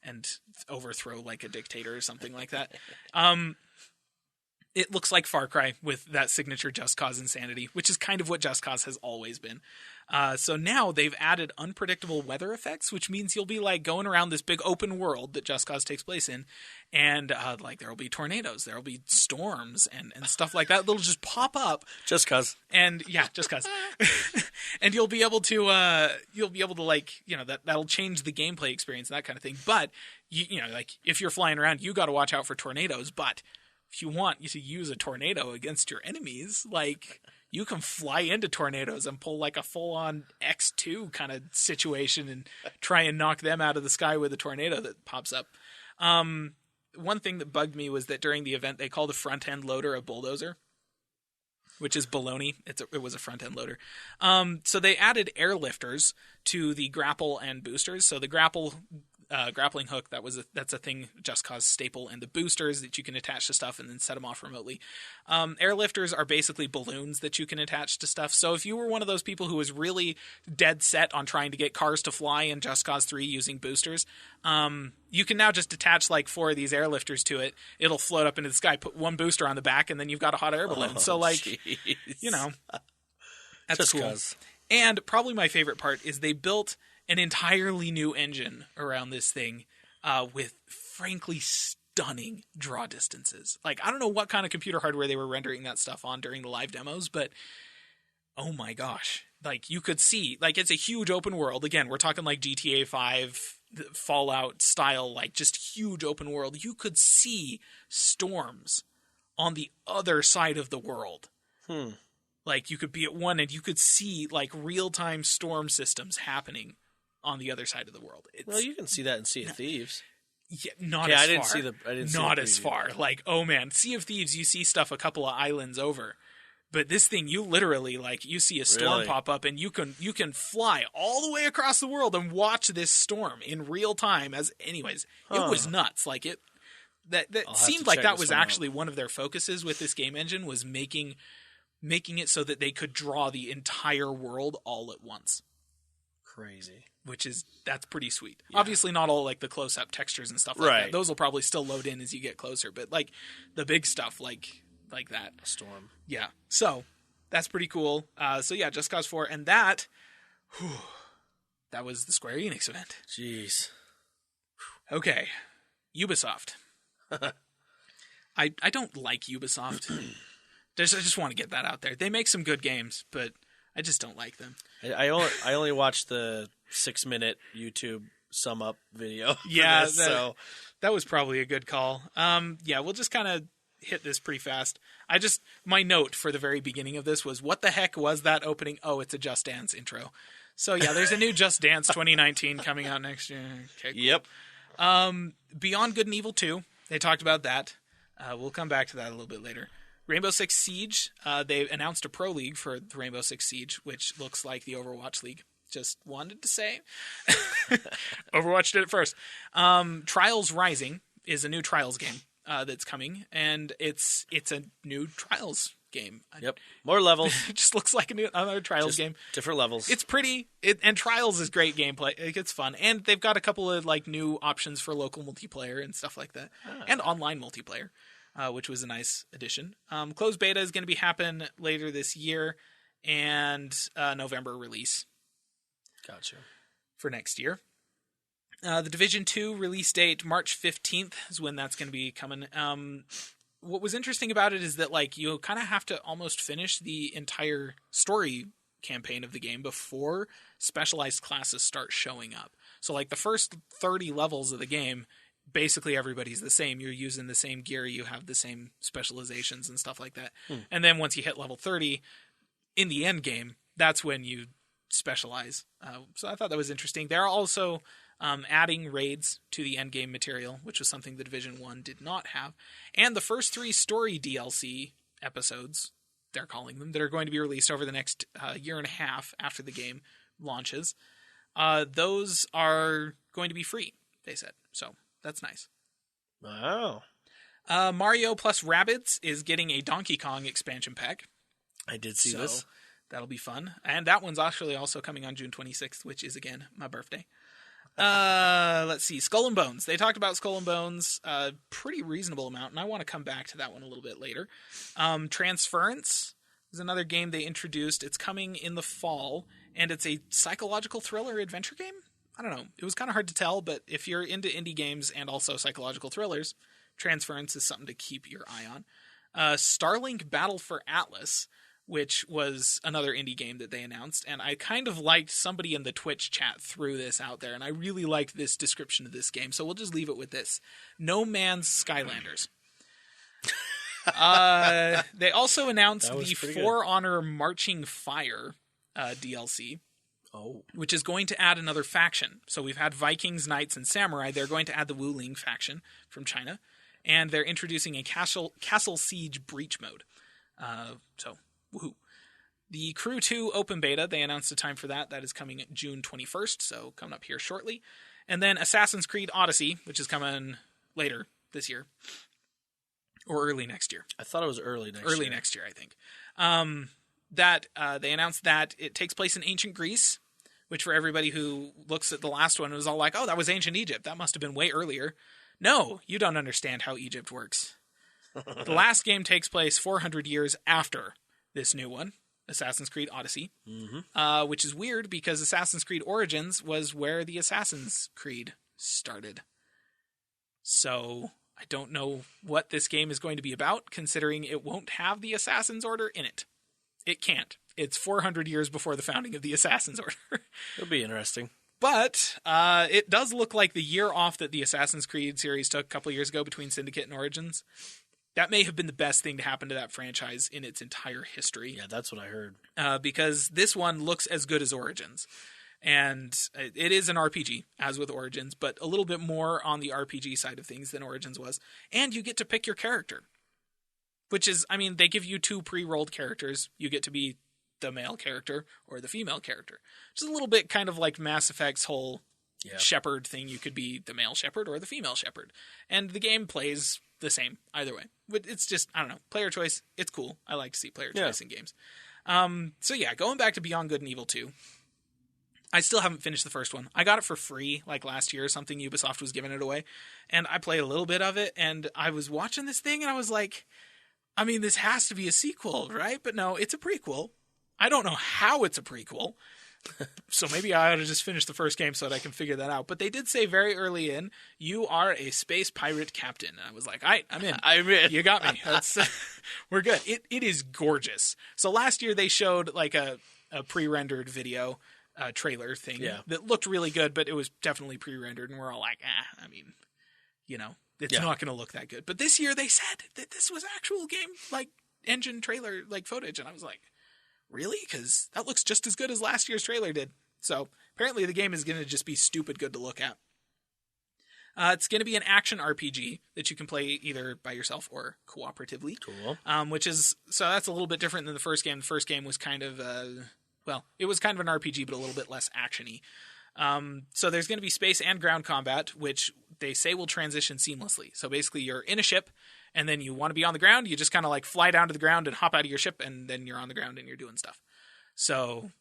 and overthrow like a dictator or something like that. It looks like Far Cry with that signature Just Cause insanity, which is kind of what Just Cause has always been. So now they've added unpredictable weather effects, which means you'll be like going around this big open world that Just Cause takes place in, and like there'll be tornadoes, there'll be storms and stuff like that. They'll just pop up. Just cause. And yeah, just cause. And you'll be able to like, that'll change the gameplay experience and that kind of thing. But you know, like if you're flying around, you got to watch out for tornadoes. But if you want to use a tornado against your enemies, like you can fly into tornadoes and pull like a full-on X2 kind of situation and try and knock them out of the sky with a tornado that pops up. One thing that bugged me was that during the event, they called the front-end loader a bulldozer, which is baloney. It was a front-end loader. So they added airlifters to the grapple and boosters. So the grappling hook, that's a thing Just Cause staple, and the boosters that you can attach to stuff and then set them off remotely. Airlifters are basically balloons that you can attach to stuff. So if you were one of those people who was really dead set on trying to get cars to fly in Just Cause 3 using boosters, you can now just attach like 4 of these airlifters to it. It'll float up into the sky, put one booster on the back, and then you've got a hot air balloon. So like, Jeez. That's Just cool. cause. And probably my favorite part is they built an entirely new engine around this thing with frankly stunning draw distances. Like, I don't know what kind of computer hardware they were rendering that stuff on during the live demos, but oh my gosh. Like, you could see, like, it's a huge open world. Again, we're talking like GTA 5, Fallout style, like just huge open world. You could see storms on the other side of the world. Like, you could be at one end, you could see like real-time storm systems happening on the other side of the world. Well, you can see that in Sea of Thieves. Yeah, not Yeah, as I didn't far. see the. I didn't see Not the as preview. far. Like, oh man, Sea of Thieves, you see stuff a couple of islands over, but this thing, you literally like you see a storm Really? pop up, and you can fly all the way across the world and watch this storm in real time. It was nuts. Like it. That I'll have seemed to like check that this was one out. actually one of their focuses with this game engine, was making it so that they could draw the entire world all at once. Crazy. That's pretty sweet. Yeah. Obviously not all like the close-up textures and stuff like Right. that. Those will probably still load in as you get closer, but like the big stuff like that. A storm. Yeah. So that's pretty cool. So yeah, Just Cause 4, and that was the Square Enix event. Jeez. Okay. Ubisoft. I don't like Ubisoft. I just want to get that out there. They make some good games, but I just don't like them. I only watched the 6-minute YouTube sum up video. for Yeah, this, so that was probably a good call. Yeah, we'll just kind of hit this pretty fast. My note for the very beginning of this was, what the heck was that opening? Oh, it's a Just Dance intro. So yeah, there's a new Just Dance 2019 coming out next year. Okay, cool. Yep. Beyond Good and Evil 2, they talked about that. We'll come back to that a little bit later. Rainbow Six Siege, they announced a pro league for the Rainbow Six Siege, which looks like the Overwatch League. Just wanted to say. Overwatch did it first. Trials Rising is a new Trials game that's coming, and it's a new Trials game. Yep. More levels. It just looks like another Trials Just game. different levels. It's pretty, and Trials is great gameplay. Like, it's fun, and they've got a couple of like new options for local multiplayer and stuff like that, and online multiplayer, which was a nice addition. Closed beta is going to be happen later this year, and November release Gotcha. for next year. The Division 2 release date, March 15th, is when that's going to be coming. What was interesting about it is that like you kind of have to almost finish the entire story campaign of the game before specialized classes start showing up. So like the first 30 levels of the game, basically everybody's the same. You're using the same gear, you have the same specializations and stuff like that. And then once you hit level 30 in the end game, that's when you specialize. So I thought that was interesting. They're also adding raids to the end game material, which was something the Division 1 did not have. And the first 3 story DLC episodes, they're calling them, that are going to be released over the next year and a half after the game launches, those are going to be free, they said. So that's nice. Wow. Mario plus Rabbids is getting a Donkey Kong expansion pack. I did see this. That'll be fun. And that one's actually also coming on June 26th, which is, again, my birthday. Let's see. Skull and Bones. They talked about Skull and Bones a pretty reasonable amount, and I want to come back to that one a little bit later. Transference is another game they introduced. It's coming in the fall, and it's a psychological thriller adventure game? I don't know. It was kind of hard to tell, but if you're into indie games and also psychological thrillers, Transference is something to keep your eye on. Starlink Battle for Atlas, which was another indie game that they announced, and I kind of liked somebody in the Twitch chat threw this out there, and I really liked this description of this game, so we'll just leave it with this. No Man's Skylanders. They also announced the For Honor Marching Fire DLC, which is going to add another faction. So we've had Vikings, Knights, and Samurai. They're going to add the Wuling faction from China, and they're introducing a Castle Siege Breach mode. So, woohoo. The Crew 2 open beta, they announced a time for that. That is coming June 21st, so coming up here shortly. And then Assassin's Creed Odyssey, which is coming later this year. Or early next year. I thought it was early next year. Early next year, I think. They announced that it takes place in ancient Greece, which for everybody who looks at the last one was all like, oh, that was ancient Egypt. That must have been way earlier. No, you don't understand how Egypt works. The last game takes place 400 years after this new one, Assassin's Creed Odyssey, which is weird because Assassin's Creed Origins was where the Assassin's Creed started. So I don't know what this game is going to be about, considering it won't have the Assassin's Order in it. It can't. It's 400 years before the founding of the Assassin's Order. It'll be interesting. But it does look like the year off that the Assassin's Creed series took a couple of years ago between Syndicate and Origins, that may have been the best thing to happen to that franchise in its entire history. Yeah, that's what I heard. Because this one looks as good as Origins. And it is an RPG, as with Origins, but a little bit more on the RPG side of things than Origins was. And you get to pick your character. Which is, I mean, they give you 2 pre-rolled characters. You get to be the male character or the female character. Which is a little bit kind of like Mass Effect's whole shepherd thing. You could be the male shepherd or the female shepherd. And the game plays the same either way. It's just, I don't know, player choice. It's cool. I like to see player choice in games. So yeah, going back to Beyond Good and Evil 2. I still haven't finished the first one. I got it for free like last year or something. Ubisoft was giving it away. And I played a little bit of it. And I was watching this thing and I was like, I mean, this has to be a sequel, right? But no, it's a prequel. I don't know how it's a prequel. So maybe I ought to just finish the first game so that I can figure that out. But they did say very early in, you are a space pirate captain. And I was like, I'm in. I'm in. You got me. We're good. It is gorgeous. So last year they showed like a pre-rendered video trailer thing that looked really good, but it was definitely pre-rendered. And we're all like, I mean, you know, it's not going to look that good. But this year they said that this was actual game, like engine trailer, like footage. And I was like, really? Because that looks just as good as last year's trailer did. So apparently the game is going to just be stupid good to look at. It's going to be an action RPG that you can play either by yourself or cooperatively. Cool. So that's a little bit different than the first game. The first game was kind of, it was kind of an RPG, but a little bit less action-y. So there's going to be space and ground combat, which they say will transition seamlessly. So basically you're in a ship and then you want to be on the ground. You just kind of like fly down to the ground and hop out of your ship and then you're on the ground and you're doing stuff. So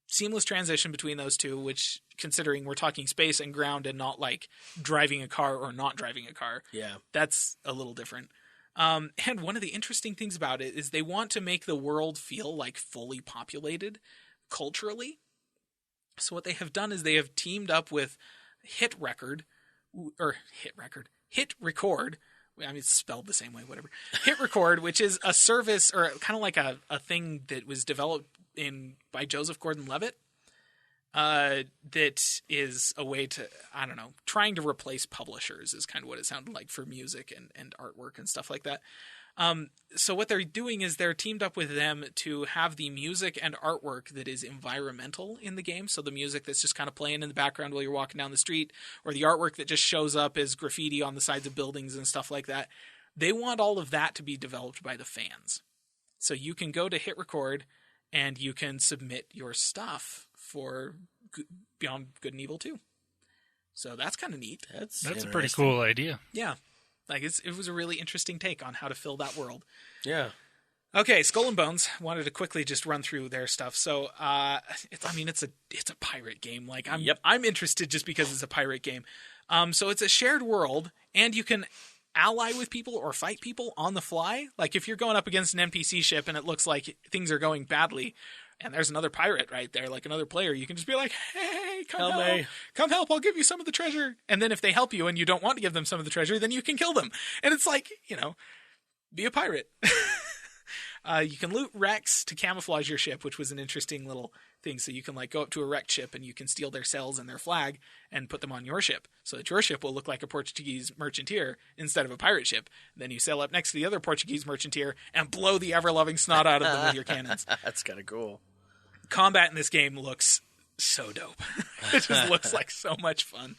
seamless transition between those two, which considering we're talking space and ground and not like driving a car or not driving a car. Yeah. That's a little different. And one of the interesting things about it is they want to make the world feel like fully populated culturally. So what they have done is they have teamed up with Hit Record. I mean, it's spelled the same way, whatever. Hit Record, which is a service or kind of like a thing that was developed by Joseph Gordon-Levitt. That is a way to, I don't know, trying to replace publishers is kind of what it sounded like for music and artwork and stuff like that. So what they're doing is they're teamed up with them to have the music and artwork that is environmental in the game. So the music that's just kind of playing in the background while you're walking down the street, or the artwork that just shows up as graffiti on the sides of buildings and stuff like that. They want all of that to be developed by the fans. So you can go to Hit Record and you can submit your stuff for Beyond Good and Evil 2. So that's kind of neat. That's a pretty interesting. cool idea. Yeah. Like, it was a really interesting take on how to fill that world. Yeah. Okay, Skull and Bones. Wanted to quickly just run through their stuff. So, it's a pirate game. Like, I'm interested just because it's a pirate game. So it's a shared world, and you can ally with people or fight people on the fly. Like, if you're going up against an NPC ship and it looks like things are going badly, and there's another pirate right there, like another player, you can just be like, hey, come help. Come help, I'll give you some of the treasure. And then if they help you and you don't want to give them some of the treasure, then you can kill them. And it's like, be a pirate. You can loot wrecks to camouflage your ship, which was an interesting little thing. So you can go up to a wrecked ship and you can steal their sails and their flag and put them on your ship, so that your ship will look like a Portuguese merchantman instead of a pirate ship. Then you sail up next to the other Portuguese merchantman and blow the ever-loving snot out of them with your cannons. That's kind of cool. Combat in this game looks so dope. It just looks like so much fun.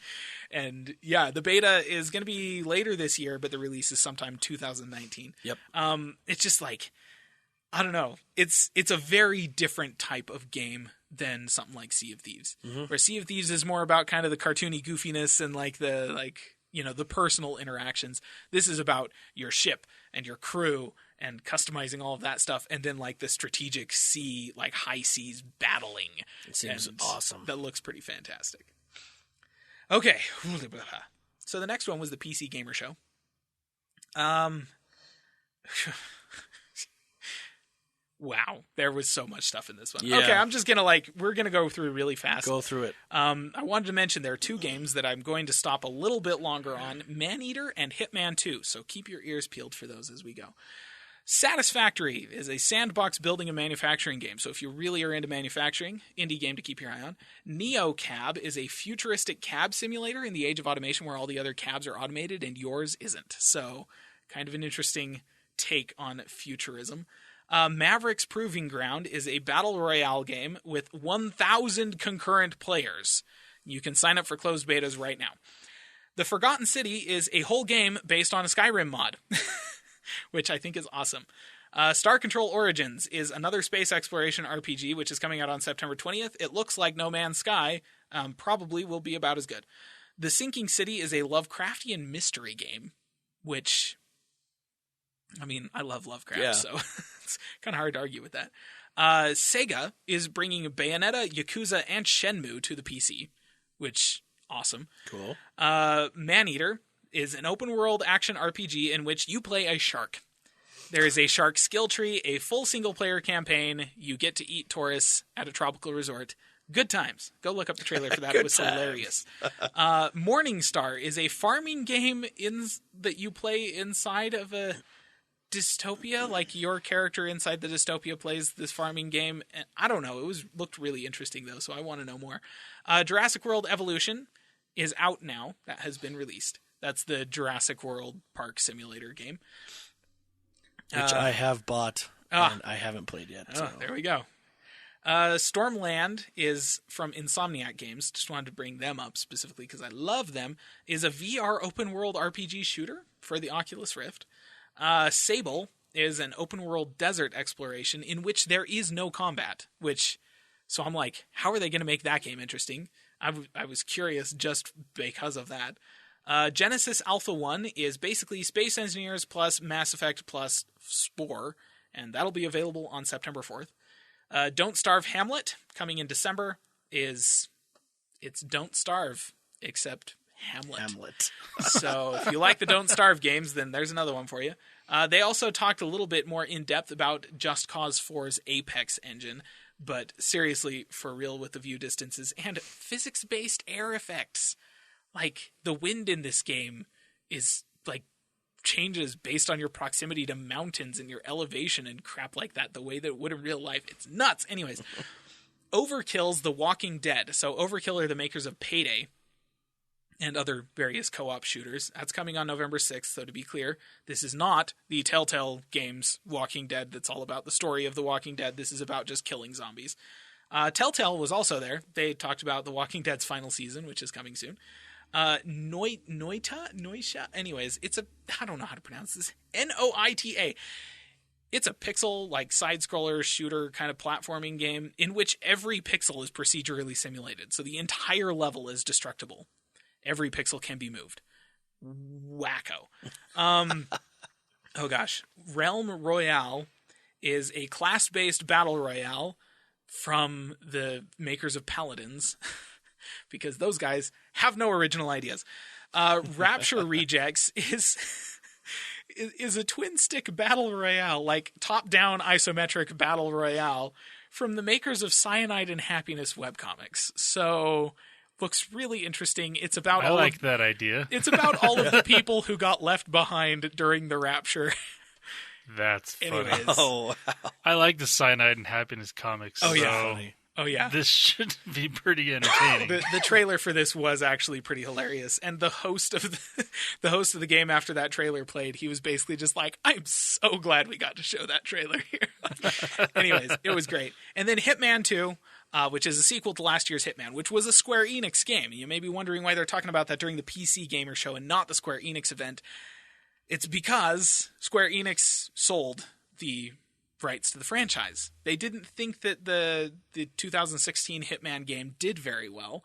And yeah, the beta is going to be later this year, but the release is sometime 2019. Yep. It's just I don't know. It's a very different type of game than something like Sea of Thieves, where Sea of Thieves is more about kind of the cartoony goofiness and the personal interactions. This is about your ship and your crew and customizing all of that stuff, and then the strategic sea, high seas battling. It seems awesome. That looks pretty fantastic. Okay. So the next one was the PC Gamer Show. Wow, there was so much stuff in this one. Yeah. Okay, I'm just going to we're going to go through really fast. Go through it. I wanted to mention there are two games that I'm going to stop a little bit longer on, Maneater and Hitman 2, so keep your ears peeled for those as we go. Satisfactory is a sandbox building and manufacturing game, so if you really are into manufacturing, indie game to keep your eye on. NeoCab is a futuristic cab simulator in the age of automation where all the other cabs are automated and yours isn't, so kind of an interesting take on futurism. Maverick's Proving Ground is a battle royale game with 1,000 concurrent players. You can sign up for closed betas right now. The Forgotten City is a whole game based on a Skyrim mod, which I think is awesome. Star Control Origins is another space exploration RPG, which is coming out on September 20th. It looks like No Man's Sky, probably will be about as good. The Sinking City is a Lovecraftian mystery game, which... I love Lovecraft, so it's kind of hard to argue with that. Sega is bringing Bayonetta, Yakuza, and Shenmue to the PC, which, awesome. Cool. Maneater is an open-world action RPG in which you play a shark. There is a shark skill tree, a full single-player campaign. You get to eat tourists at a tropical resort. Good times. Go look up the trailer for that. It was hilarious. Morningstar is a farming game that you play inside of a... dystopia, your character inside the dystopia plays this farming game. And I don't know. Looked really interesting though, so I want to know more. Jurassic World Evolution is out now. That has been released. That's the Jurassic World Park Simulator game, which I have bought and I haven't played yet. So. There we go. Stormland is from Insomniac Games. Just wanted to bring them up specifically because I love them. Is a VR open world RPG shooter for the Oculus Rift. Sable is an open-world desert exploration in which there is no combat, so I'm like, how are they going to make that game interesting? I was curious just because of that. Genesis Alpha 1 is basically Space Engineers plus Mass Effect plus Spore, and that'll be available on September 4th. Don't Starve Hamlet, coming in December, it's Don't Starve, except... Hamlet. So if you like the Don't Starve games, then there's another one for you. They also talked a little bit more in depth about Just Cause 4's Apex engine, but seriously, for real with the view distances and physics-based air effects. The wind in this game is changes based on your proximity to mountains and your elevation and crap like that, the way that it would in real life. It's nuts. Anyways, Overkill's The Walking Dead. So Overkill are the makers of Payday and other various co-op shooters. That's coming on November 6th, so to be clear, this is not the Telltale Games Walking Dead that's all about the story of The Walking Dead. This is about just killing zombies. Telltale was also there. They talked about The Walking Dead's final season, which is coming soon. Noita? Anyways, I don't know how to pronounce this. Noita. It's a pixel, side-scroller shooter kind of platforming game in which every pixel is procedurally simulated, so the entire level is destructible. Every pixel can be moved. Wacko. Oh gosh. Realm Royale is a class-based battle royale from the makers of Paladins, because those guys have no original ideas. Rapture Rejects is a twin-stick battle royale, like top-down isometric battle royale from the makers of Cyanide and Happiness webcomics. So, looks really interesting. It's about that idea. It's about all of the people who got left behind during the Rapture. That's funny. Anyways. Oh, wow. I like the Cyanide and Happiness comics. Oh, yeah. so Funny. Oh, yeah. This should be pretty entertaining. The trailer for this was actually pretty hilarious, and the host of the game after that trailer played, he was basically just like, "I'm so glad we got to show that trailer here." Anyways, it was great. And then Hitman 2, which is a sequel to last year's Hitman, which was a Square Enix game. You may be wondering why they're talking about that during the PC Gamer show and not the Square Enix event. It's because Square Enix sold the rights to the franchise. They didn't think that the 2016 Hitman game did very well,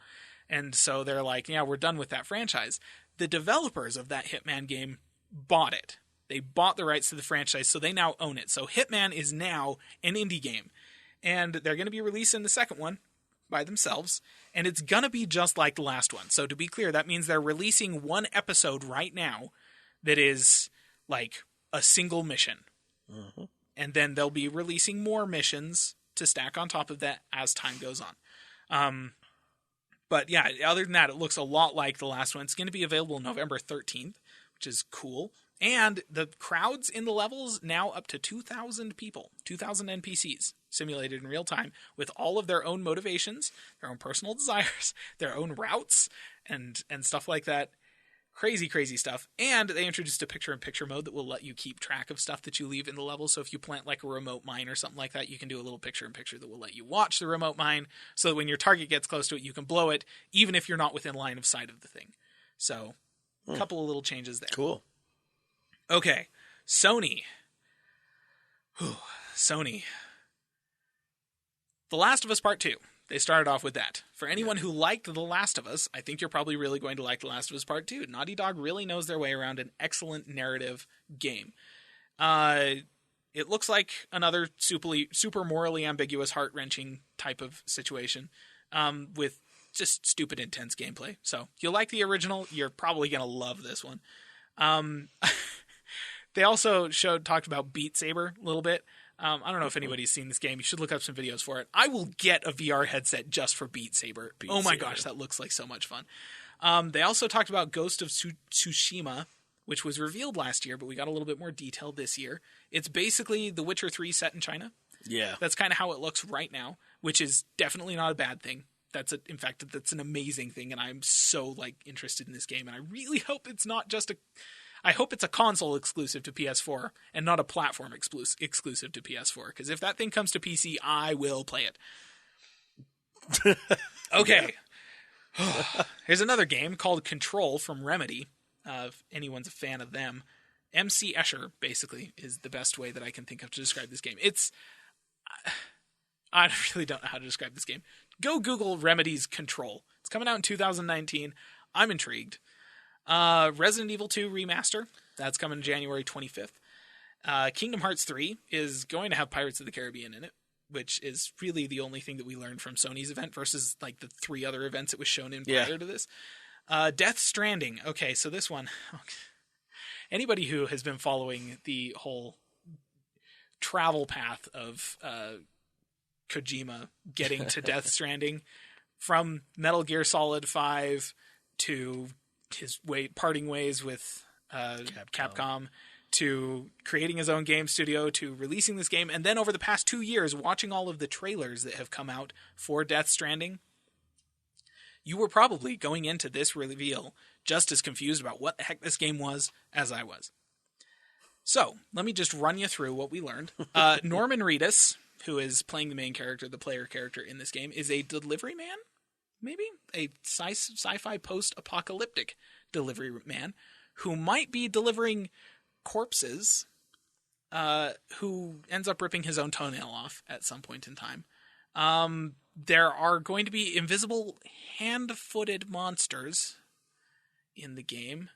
and so they're like, yeah, we're done with that franchise. The developers of that Hitman game bought it. They bought the rights to the franchise, so they now own it. So Hitman is now an indie game, and they're going to be releasing the second one by themselves, and it's going to be just like the last one. So to be clear, that means they're releasing one episode right now that is like a single mission. Mm-hmm. And then they'll be releasing more missions to stack on top of that as time goes on. But yeah, other than that, it looks a lot like the last one. It's going to be available November 13th, which is cool. And the crowds in the levels now up to 2,000 people, 2,000 NPCs simulated in real time with all of their own motivations, their own personal desires, their own routes, and stuff like that. Crazy, crazy stuff. And they introduced a picture-in-picture mode that will let you keep track of stuff that you leave in the level. So if you plant like a remote mine or something like that, you can do a little picture-in-picture that will let you watch the remote mine so that when your target gets close to it, you can blow it, even if you're not within line of sight of the thing. So, a couple of little changes there. Cool. Okay, Sony. Sony. The Last of Us Part 2. They started off with that. For anyone who liked The Last of Us, I think you're probably really going to like The Last of Us Part 2. Naughty Dog really knows their way around an excellent narrative game. It looks like another super morally ambiguous, heart-wrenching type of situation with just stupid, intense gameplay. So if you like the original, you're probably going to love this one. They also talked about Beat Saber a little bit. I don't know if anybody's seen this game. You should look up some videos for it. I will get a VR headset just for Beat Saber. Gosh, that looks like so much fun. They also talked about Ghost of Tsushima, which was revealed last year, but we got a little bit more detail this year. It's basically The Witcher 3 set in China. Yeah. That's kind of how it looks right now, which is definitely not a bad thing. In fact, that's an amazing thing, and I'm so interested in this game, and I really hope it's not just I hope it's a console exclusive to PS4 and not a platform exclusive to PS4. Because if that thing comes to PC, I will play it. Okay. Here's another game called Control from Remedy. If anyone's a fan of them. MC Escher, basically, is the best way that I can think of to describe this game. I really don't know how to describe this game. Go Google Remedy's Control. It's coming out in 2019. I'm intrigued. Resident Evil 2 Remaster. That's coming January 25th. Kingdom Hearts 3 is going to have Pirates of the Caribbean in it, which is really the only thing that we learned from Sony's event versus the 3 other events it was shown in prior to this. Death Stranding. Okay, so this one. Anybody who has been following the whole travel path of Kojima getting to Death Stranding, from Metal Gear Solid 5 to his parting ways with Capcom, to creating his own game studio, to releasing this game, and then over the past 2 years, watching all of the trailers that have come out for Death Stranding, you were probably going into this reveal just as confused about what the heck this game was as I was. So, let me just run you through what we learned. Norman Reedus, who is playing the main character, the player character in this game, is a delivery man? Maybe? A sci-fi post-apocalyptic delivery man who might be delivering corpses, who ends up ripping his own toenail off at some point in time. There are going to be invisible hand-footed monsters in the game.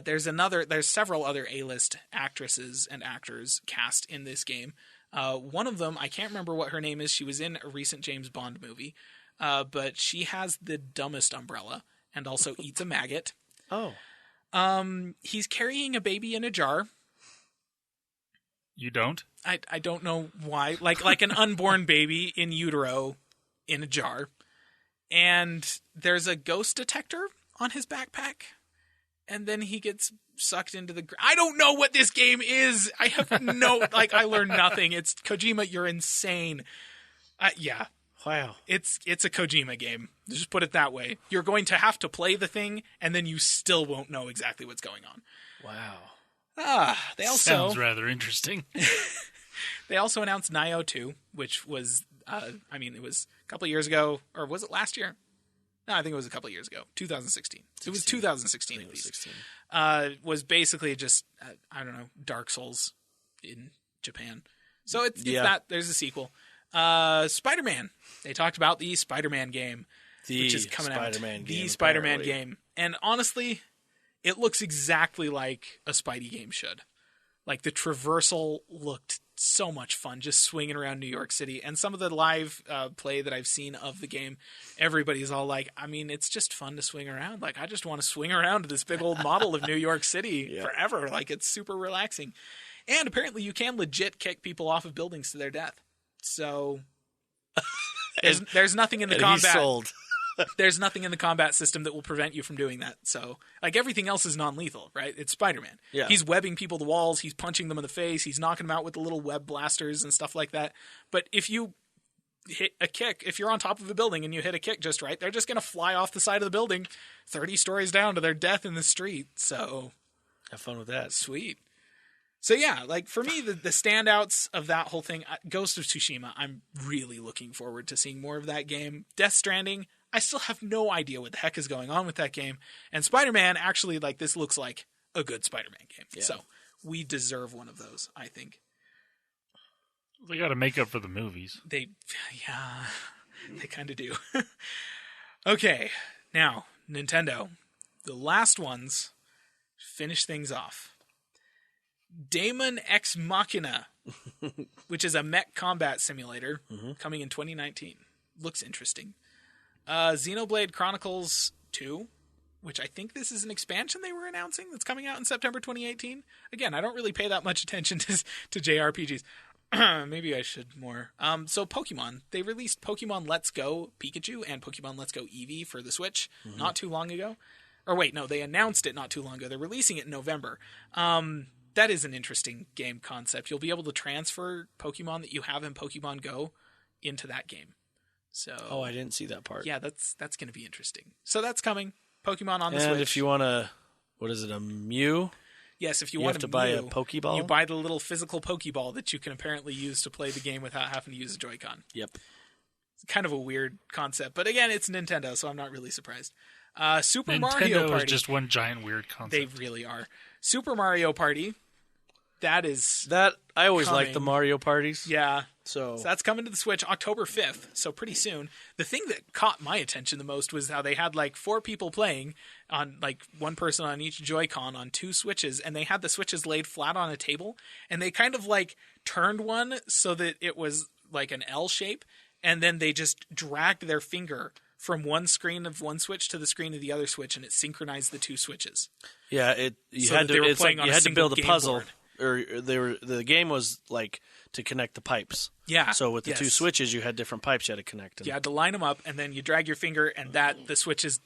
There's several other A-list actresses and actors cast in this game. One of them, I can't remember what her name is. She was in a recent James Bond movie, but she has the dumbest umbrella and also eats a maggot. Oh. He's carrying a baby in a jar. You don't? I don't know why. Like an unborn baby in utero in a jar. And there's a ghost detector on his backpack. And then he gets sucked into the... I don't know what this game is. I have no... I learned nothing. It's Kojima, you're insane. Yeah. Wow. It's a Kojima game. Just put it that way. You're going to have to play the thing, and then you still won't know exactly what's going on. Wow. They also... Sounds rather interesting. They also announced Nioh 2, which was... it was a couple years ago, or was it last year? No, I think it was a couple years ago. 2016. It was 2016 at least. 16. Was basically just, I don't know, Dark Souls in Japan. So it's that. There's a sequel. Spider-Man. They talked about the Spider-Man game, which is coming out. The Spider-Man game. And honestly, it looks exactly like a Spidey game should. Like, the traversal looked so much fun, just swinging around New York City. And some of the live play that I've seen of the game, everybody's all like, it's just fun to swing around. Like, I just want to swing around this big old model of New York City forever. Like, it's super relaxing. And apparently you can legit kick people off of buildings to their death. So there's nothing in the combat. He's sold. There's nothing in the combat system that will prevent you from doing that. So, everything else is non-lethal, right? It's Spider-Man. Yeah. He's webbing people to walls. He's punching them in the face. He's knocking them out with the little web blasters and stuff like that. But if you hit a kick, if you're on top of a building and you hit a kick just right, they're just going to fly off the side of the building 30 stories down to their death in the street. So, have fun with that. Sweet. So yeah, for me, the standouts of that whole thing, Ghost of Tsushima, I'm really looking forward to seeing more of that game. Death Stranding, I still have no idea what the heck is going on with that game. And Spider-Man, actually, this looks like a good Spider-Man game. Yeah. So we deserve one of those, I think. They got to make up for the movies. They kind of do. Okay, now, Nintendo. The last ones finish things off. Daemon Ex Machina, which is a mech combat simulator, coming in 2019. Looks interesting. Xenoblade Chronicles 2, which I think this is an expansion they were announcing that's coming out in September 2018. Again, I don't really pay that much attention to JRPGs. Maybe I should more. So Pokemon. They released Pokemon Let's Go Pikachu and Pokemon Let's Go Eevee for the Switch not too long ago. Or wait, no, they announced it not too long ago. They're releasing it in November. That is an interesting game concept. You'll be able to transfer Pokemon that you have in Pokemon Go into that game. So, I didn't see that part. Yeah, that's going to be interesting. So that's coming. Pokemon on the Switch. And if you want to, what is it, a Mew? Yes, if you want want to buy a Pokeball. You buy the little physical Pokeball that you can apparently use to play the game without having to use a Joy-Con. Yep. It's kind of a weird concept, but again, it's Nintendo, so I'm not really surprised. Super Nintendo Mario Party. is just one giant weird concept. They really are. Super Mario Party. That I always coming. like the Mario parties. Yeah. So that's coming to the Switch October 5th, so pretty soon. The thing that caught my attention the most was how they had 4 people playing on one person on each Joy-Con on 2 Switches, and they had the Switches laid flat on a table, and they kind of turned one so that it was an L shape, and then they just dragged their finger from one screen of one Switch to the screen of the other Switch, and it synchronized the 2 Switches. Yeah, you had to build a puzzle. Board. Or the game was to connect the pipes. Yeah. So with the 2 switches, you had different pipes you had to connect. You had to line them up, and then you drag your finger, and the switches.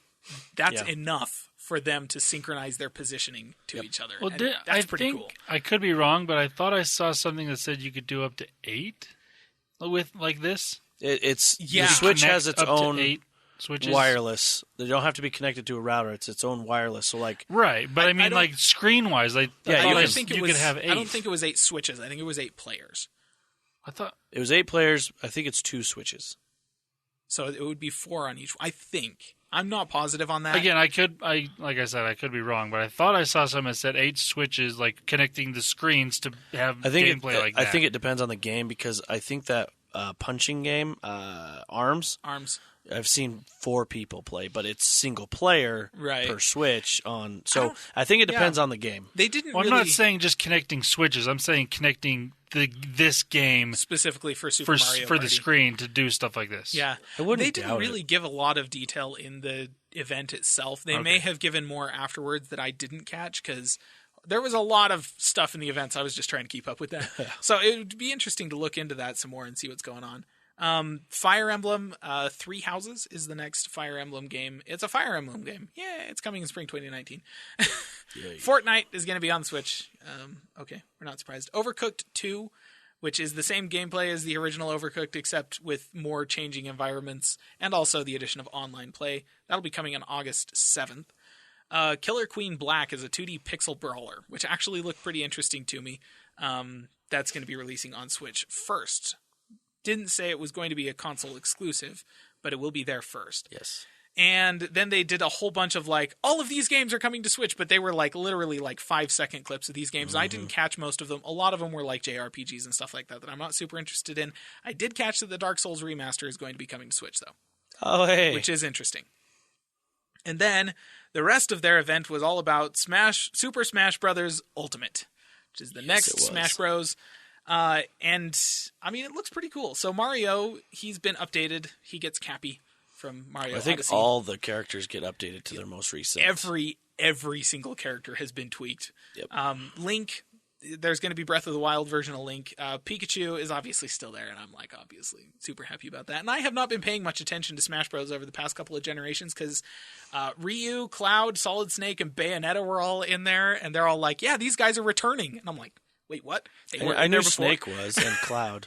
That's enough for them to synchronize their positioning to each other. Well, that's pretty cool. I could be wrong, but I thought I saw something that said you could do up to 8 with this. The Switch has its own 8 switches. Wireless. They don't have to be connected to a router. It's its own wireless. So right, but I mean screen wise, you could have 8. I don't think it was 8 switches. I think it was 8 players. I thought it was 8 players. I think it's 2 switches. So it would be 4 on each. I think. I'm not positive on that. Again, like I said, I could be wrong, but I thought I saw something that said 8 switches, connecting the screens to have gameplay like that. I think it depends on the game because I think that punching game, Arms, I've seen 4 people play, but it's single player Right. per Switch on. So I think it depends on the game. They didn't Well, really I'm not saying just connecting switches. I'm saying connecting this game specifically for Super Mario for the Party. screen to do stuff like this. Yeah, I wouldn't they didn't doubt really give a lot of detail in the event itself. They may have given more afterwards that I didn't catch because there was a lot of stuff in the events. I was just trying to keep up with that. So it would be interesting to look into that some more and see what's going on. Fire Emblem, Three Houses is the next Fire Emblem game. It's a Fire Emblem game. Yeah, it's coming in spring 2019. Fortnite is going to be on Switch. Okay, we're not surprised. Overcooked 2, which is the same gameplay as the original Overcooked, except with more changing environments and also the addition of online play. That'll be coming on August 7th. Killer Queen Black is a 2D pixel brawler, which actually looked pretty interesting to me. That's going to be releasing on Switch first. Didn't say it was going to be a console exclusive, but it will be there first. Yes. And then they did a whole bunch of all of these games are coming to Switch, but they were literally 5-second clips of these games. I didn't catch most of them. A lot of them were JRPGs and stuff like that I'm not super interested in. I did catch that the Dark Souls remaster is going to be coming to Switch though. Oh, hey. Which is interesting. And then the rest of their event was all about Super Smash Bros. Ultimate, which is the next Smash Bros. And I mean, it looks pretty cool. So Mario, he's been updated. He gets Cappy from Mario I think Odyssey. all the characters get updated to their most recent. Every single character has been tweaked. Yep. Link, there's going to be Breath of the Wild version of Link. Pikachu is obviously still there, and I'm obviously super happy about that. And I have not been paying much attention to Smash Bros. Over the past couple of generations because Ryu, Cloud, Solid Snake, and Bayonetta were all in there, and they're all yeah, these guys are returning. And I'm wait, what? I knew Snake was and Cloud.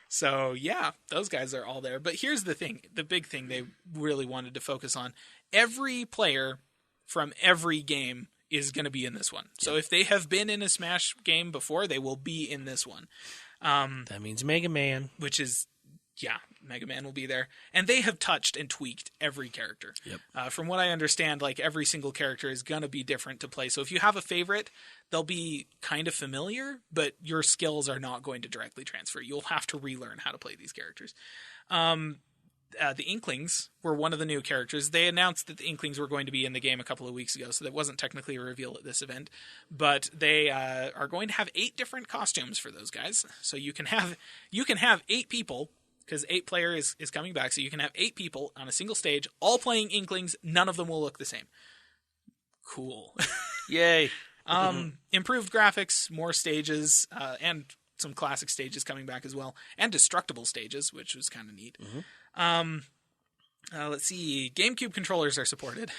So, yeah, those guys are all there. But here's the thing. The big thing they really wanted to focus on. Every player from every game is going to be in this one. So if they have been in a Smash game before, they will be in this one. That means Mega Man. Which is, yeah, Mega Man will be there. And they have touched and tweaked every character. Yep. From what I understand, every single character is going to be different to play. So if you have a favorite, they'll be kind of familiar, but your skills are not going to directly transfer. You'll have to relearn how to play these characters. The Inklings were one of the new characters. They announced that the Inklings were going to be in the game a couple of weeks ago, so that wasn't technically a reveal at this event. But they are going to have 8 different costumes for those guys. So you can have 8 people, because 8 player is coming back, so you can have 8 people on a single stage, all playing Inklings. None of them will look the same. Cool. Yay. Improved graphics, more stages, and some classic stages coming back as well, and destructible stages, which was kind of neat. Let's see. GameCube controllers are supported.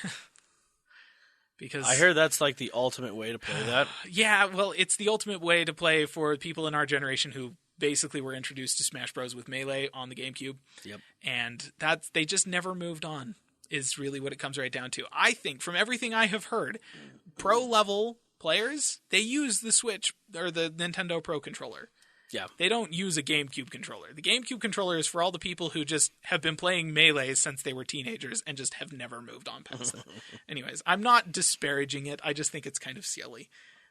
Because I hear that's the ultimate way to play that. Yeah, well, it's the ultimate way to play for people in our generation who basically were introduced to Smash Bros. With Melee on the GameCube. Yep. And they just never moved on, is really what it comes right down to. I think, from everything I have heard, pro-level players, they use the Switch or the Nintendo Pro Controller. Yeah. They don't use a GameCube controller. The GameCube controller is for all the people who just have been playing Melee since they were teenagers and just have never moved on past it. Anyways, I'm not disparaging it. I just think it's kind of silly.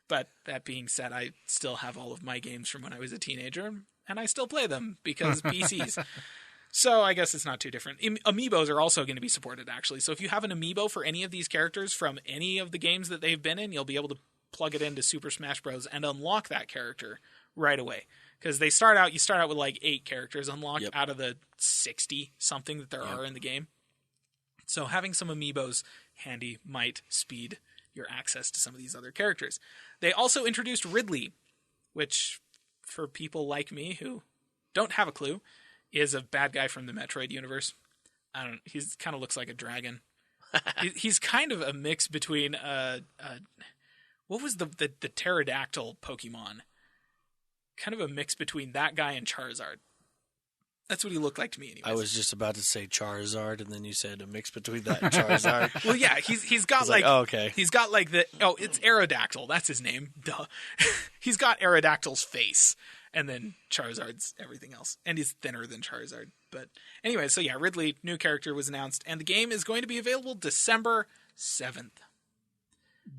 But that being said, I still have all of my games from when I was a teenager, and I still play them because PCs. So I guess it's not too different. Amiibos are also going to be supported, actually. So if you have an amiibo for any of these characters from any of the games that they've been in, you'll be able to plug it into Super Smash Bros. And unlock that character right away. Because you start out with 8 characters unlocked out of the 60-something that there are in the game. So having some amiibos handy might speed your access to some of these other characters. They also introduced Ridley, which, for people like me who don't have a clue, is a bad guy from the Metroid universe. He kind of looks like a dragon. He's kind of a mix between what was the pterodactyl Pokemon? Kind of a mix between that guy and Charizard. That's what he looked like to me anyways. I was just about to say Charizard, and then you said a mix between that and Charizard. Well, yeah, he's got oh, okay. He's got it's Aerodactyl. That's his name. Duh. He's got Aerodactyl's face, and then Charizard's everything else. And he's thinner than Charizard. But anyway, so yeah, Ridley, new character was announced, and the game is going to be available December 7th.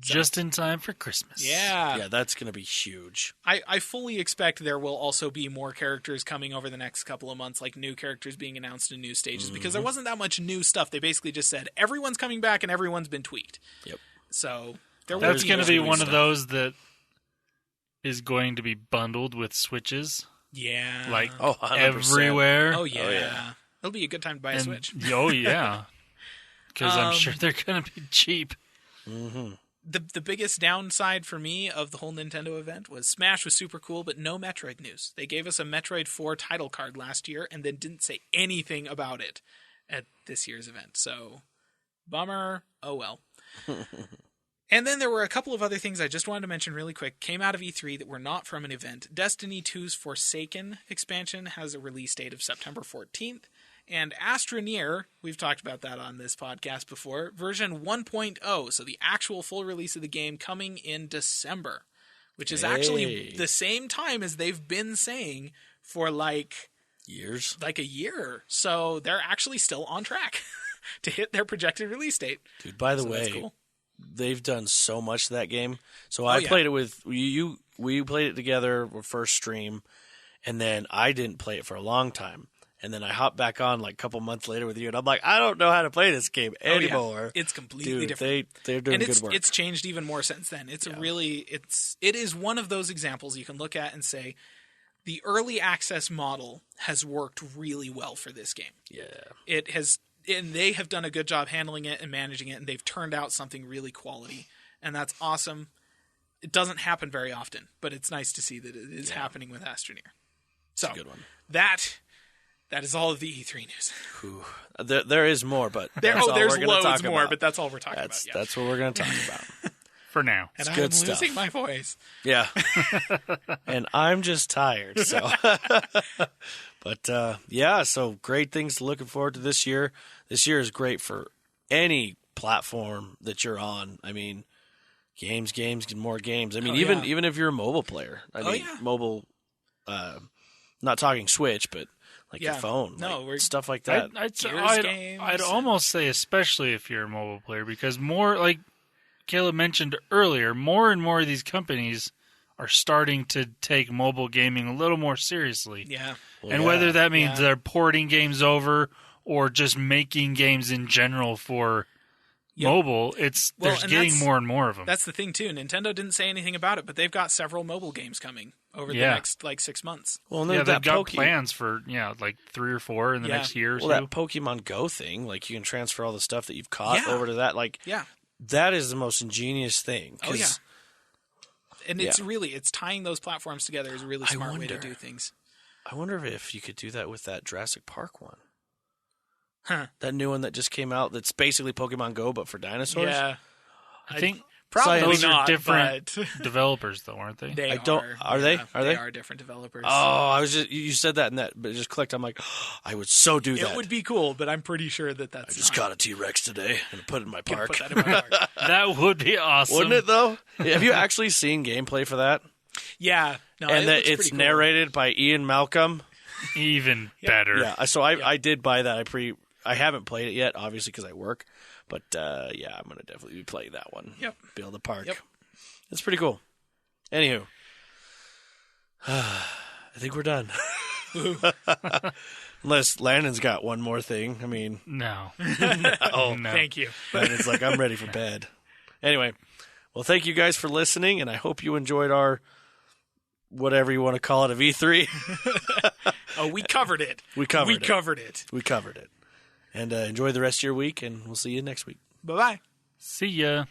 Just in time for Christmas. Yeah. that's going to be huge. I fully expect there will also be more characters coming over the next couple of months, like new characters being announced in new stages, because there wasn't that much new stuff. They basically just said everyone's coming back and everyone's been tweaked. Yep. So there That's will going to be new one stuff. of those that is going to be bundled with Switches, Yeah. like 100%. everywhere. Oh yeah. yeah. It'll be a good time to buy a Switch. Oh yeah, because I'm sure they're going to be cheap. Mm-hmm. The biggest downside for me of the whole Nintendo event was Smash was super cool, but no Metroid news. They gave us a Metroid 4 title card last year and then didn't say anything about it at this year's event. So, bummer. Oh well. And then there were a couple of other things I just wanted to mention really quick. Came out of E3 that were not from an event. Destiny 2's Forsaken expansion has a release date of September 14th. And Astroneer, we've talked about that on this podcast before, version 1.0, so the actual full release of the game coming in December, which is actually the same time as they've been saying for Years? like a year. So they're actually still on track to hit their projected release date. Dude, by the So that's way, cool. they've done so much to that game. So I played it with you. We played it together for first stream, and then I didn't play it for a long time. And then I hopped back on like a couple months later with you, and I'm like, I don't know how to play this game anymore. It's completely Dude, different. they're doing And good work. it's changed even more since then. It is one of those examples you can look at and say the early access model has worked really well for this game. Yeah. It has, and they have done a good job handling it and managing it, and they've turned out something really quality, and that's awesome. It doesn't happen very often, but it's nice to see that it is happening with Astroneer. So a good one. That is all of the E3 news. Whew. There is more, but There's that's all we're gonna loads talk more, about. but that's all we're talking That's about. Yeah. that's what we're going to talk about. For now. And good I'm stuff. losing my voice. Yeah. And I'm just tired. So, but yeah, so great things looking forward to this year. This year is great for any platform that you're on. I mean, games, and more games. I mean, even if you're a mobile player. I mean, mobile. Not talking Switch, but like your phone, stuff like that. I'd almost say, especially if you're a mobile player, because more, like Caleb mentioned earlier, more and more of these companies are starting to take mobile gaming a little more seriously. Yeah. And whether that means they're porting games over or just making games in general for mobile, there's getting more and more of them. That's the thing, too. Nintendo didn't say anything about it, but they've got several mobile games coming over the next, 6 months. Well, they've got plans for, 3 or 4 in the next year or so. Well, that Pokemon Go thing, like you can transfer all the stuff that you've caught over to that. Like, that is the most ingenious thing. Oh, yeah. And it's tying those platforms together is a really smart way to do things. I wonder if you could do that with that Jurassic Park one. Huh. That new one that just came out that's basically Pokemon Go, but for dinosaurs? Yeah. I think probably those not are different but developers, though, aren't they? They Are they? They are different developers. Oh, I was just you said that and that, but it just clicked. I'm like, I would so do that. It would be cool, but I'm pretty sure that's I just got a T-Rex today and put it in my park. Put that in my park. That would be awesome. Wouldn't it, though? Have you actually seen gameplay for that? Yeah. No, and that it's cool. narrated by Ian Malcolm? Even better. Yeah, so I did buy that. I haven't played it yet, obviously, because I work. But, I'm going to definitely play that one. Yep. Build a park. Yep. It's pretty cool. Anywho. I think we're done. Unless Landon's got one more thing. I mean. No. No. Thank you. Landon's like, I'm ready for bed. Anyway. Well, thank you guys for listening, and I hope you enjoyed our whatever you want to call it of E3. Oh, we covered it. We covered it. We covered it. And enjoy the rest of your week, and we'll see you next week. Bye-bye. See ya.